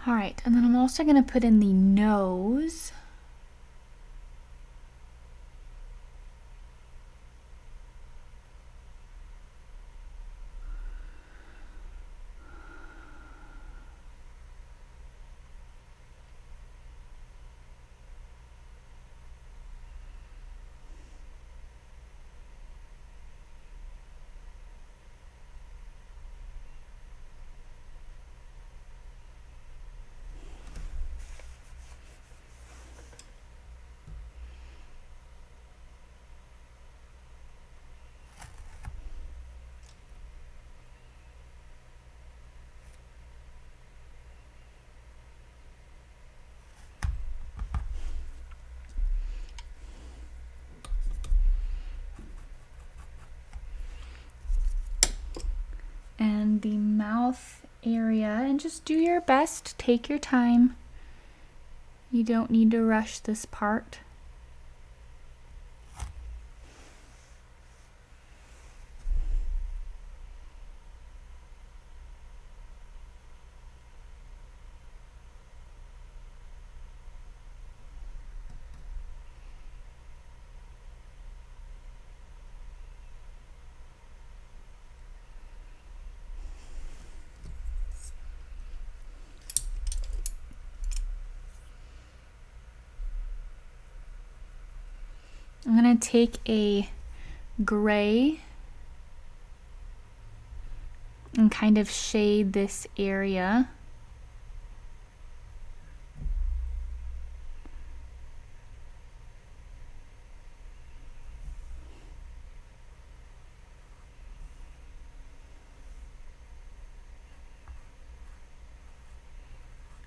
All right, and then I'm also going to put in the nose. And the mouth area, and just do your best, take your time. You don't need to rush this part. I'm gonna take a gray and kind of shade this area.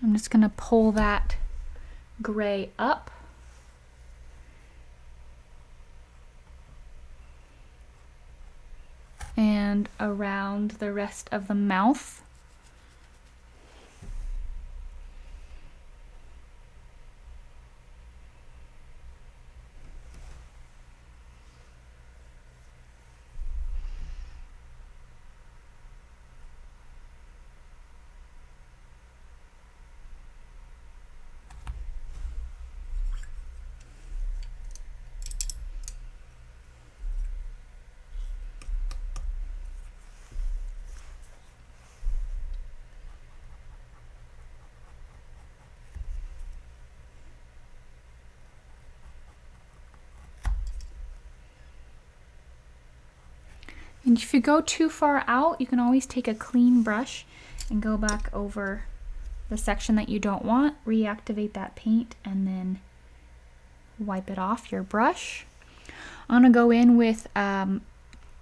I'm just gonna pull that gray up. And around the rest of the mouth. And if you go too far out, you can always take a clean brush and go back over the section that you don't want, reactivate that paint, and then wipe it off your brush. I'm gonna go in with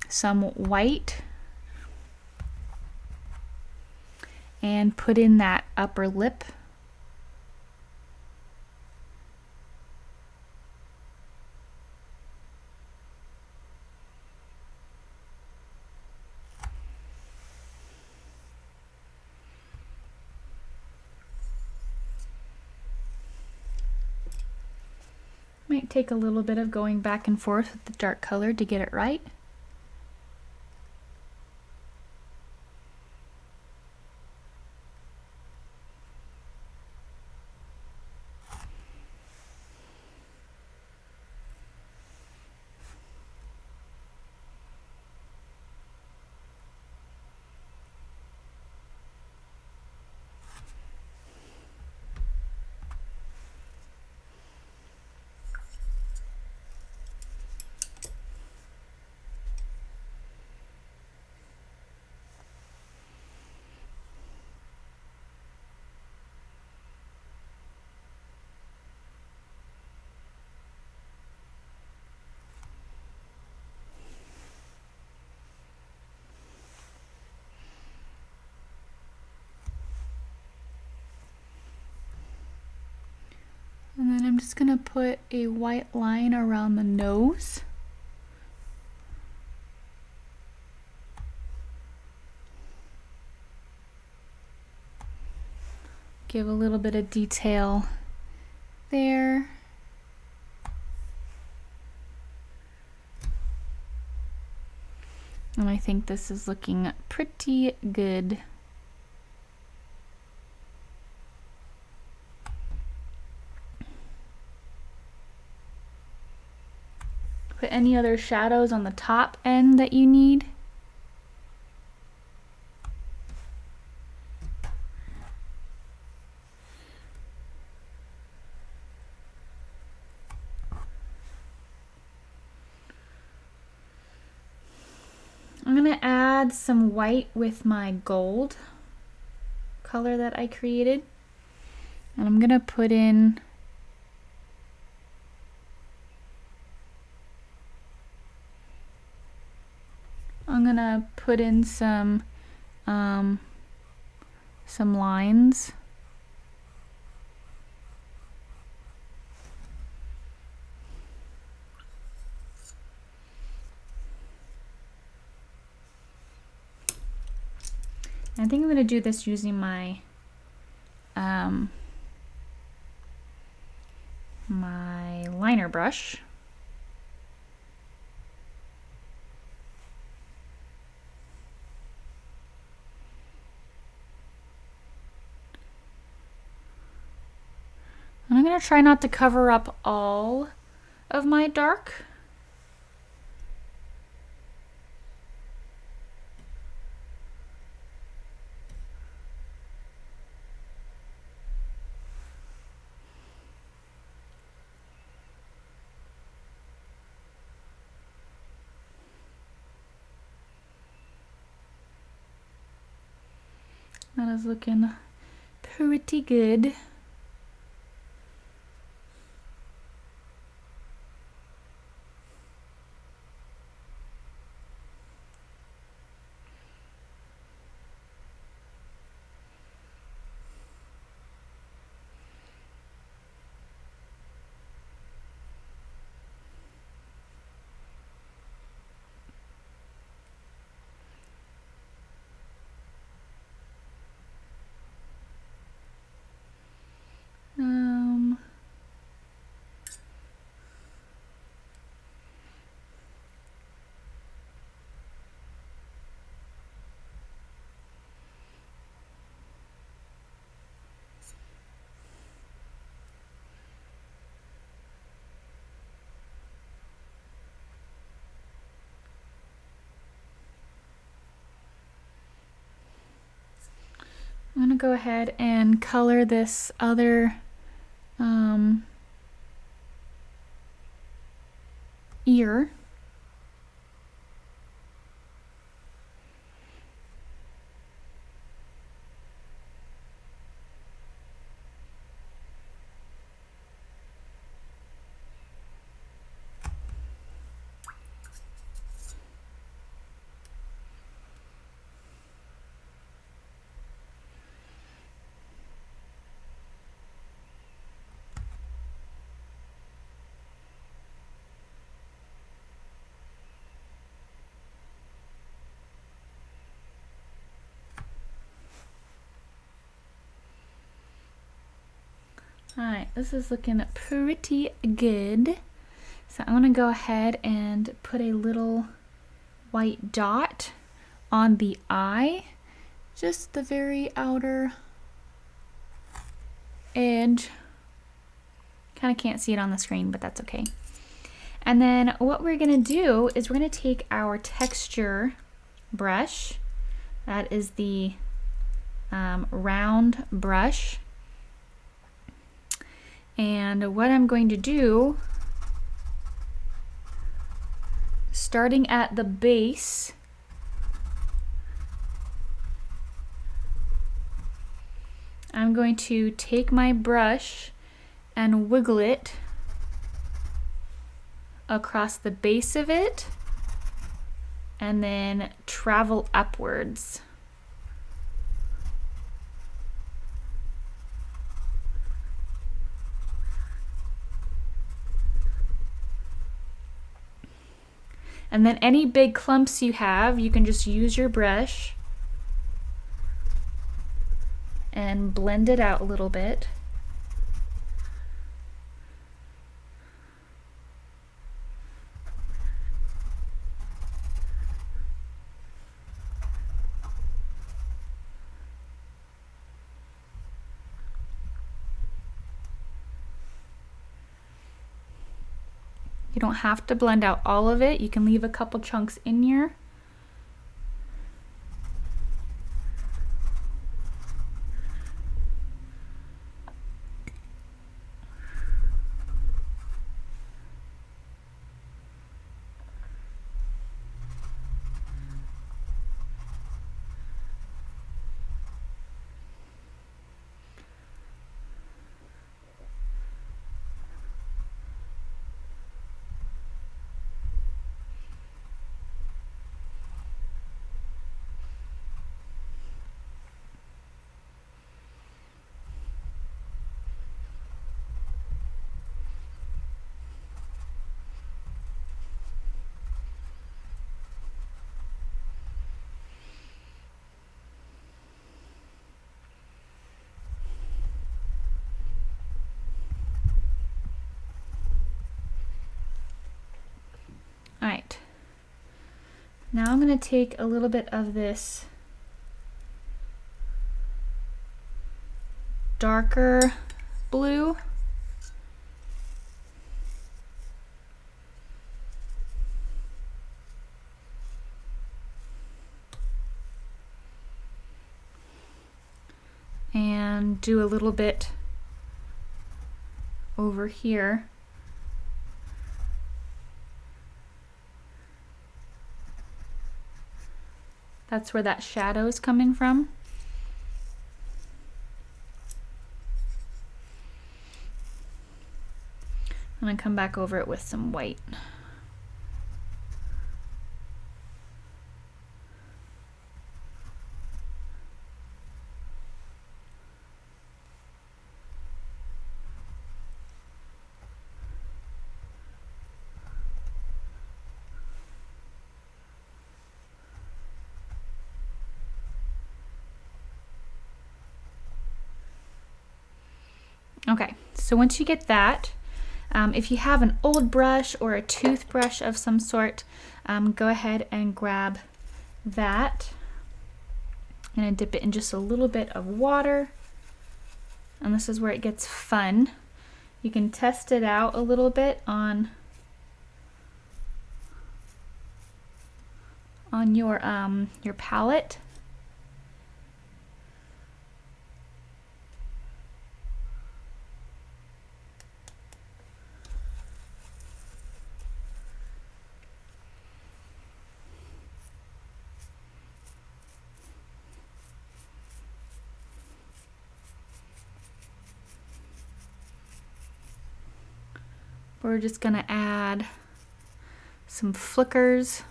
some white and put in that upper lip. Might take a little bit of going back and forth with the dark color to get it right. And then I'm just gonna put a white line around the nose. Give a little bit of detail there. And I think this is looking pretty good. Put any other shadows on the top end that you need. I'm gonna add some white with my gold color that I created. And I'm gonna put in some lines. I think I'm going to do this using my my liner brush. And I'm going to try not to cover up all of my dark. That is looking pretty good. I'm going to go ahead and color this other ear. Alright, this is looking pretty good. So I'm going to go ahead and put a little white dot on the eye, just the very outer edge. Kind of can't see it on the screen, but that's okay. And then what we're going to do is we're going to take our texture brush. That is the round brush. And what I'm going to do, starting at the base, I'm going to take my brush and wiggle it across the base of it and then travel upwards. And then any big clumps you have, you can just use your brush and blend it out a little bit. You don't have to blend out all of it. You can leave a couple chunks in here. Alright, now I'm going to take a little bit of this darker blue and do a little bit over here. That's where that shadow is coming from. I'm going to come back over it with some white. Okay, so once you get that, if you have an old brush or a toothbrush of some sort, go ahead and grab that. I'm going to dip it in just a little bit of water, and this is where it gets fun. You can test it out a little bit on your palette. We're just going to add some flickers.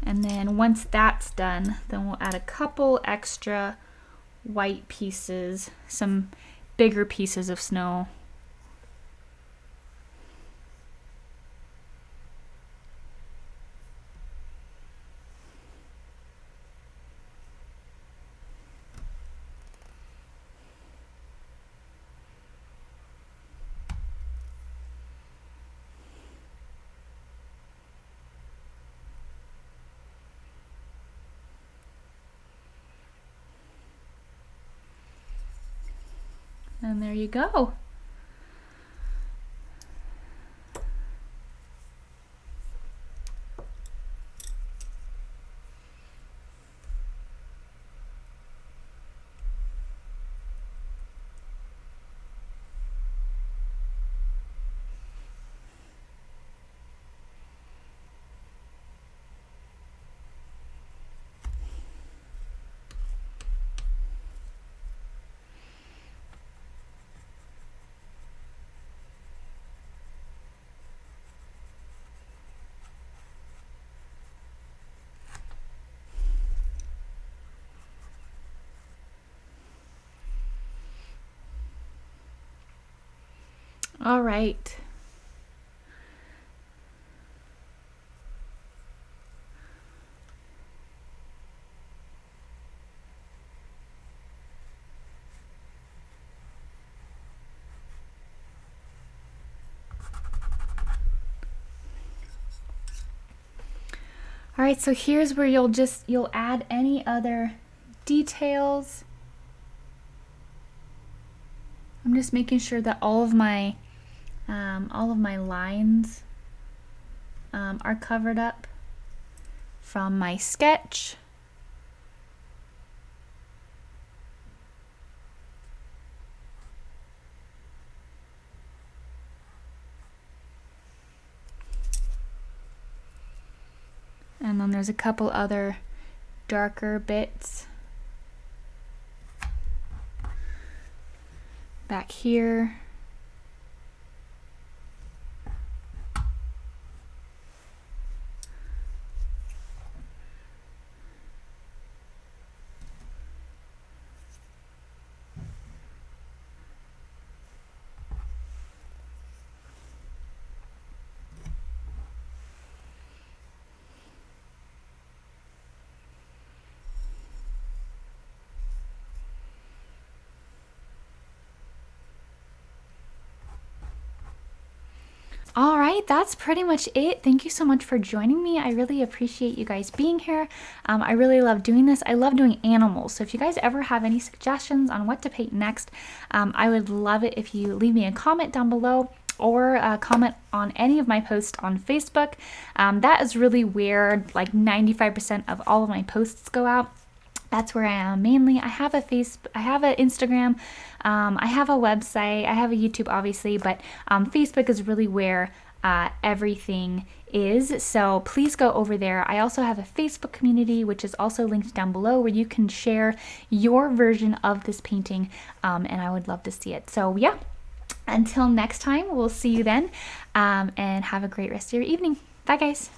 And then once that's done, then we'll add a couple extra white pieces, some bigger pieces of snow. And there you go. All right. All right, so here's where you'll add any other details. I'm just making sure that all of my lines are covered up from my sketch. And then there's a couple other darker bits back here. All right, that's pretty much it. Thank you so much for joining me. I really appreciate you guys being here. I really love doing this. I love doing animals. So if you guys ever have any suggestions on what to paint next, I would love it if you leave me a comment down below or comment on any of my posts on Facebook. That is really where like 95% of all of my posts go out. That's where I am mainly. I have a Instagram, I have a website, I have a YouTube obviously, but Facebook is really where everything is. So please go over there. I also have a Facebook community, which is also linked down below, where you can share your version of this painting, and I would love to see it. So yeah, until next time, we'll see you then, and have a great rest of your evening. Bye guys.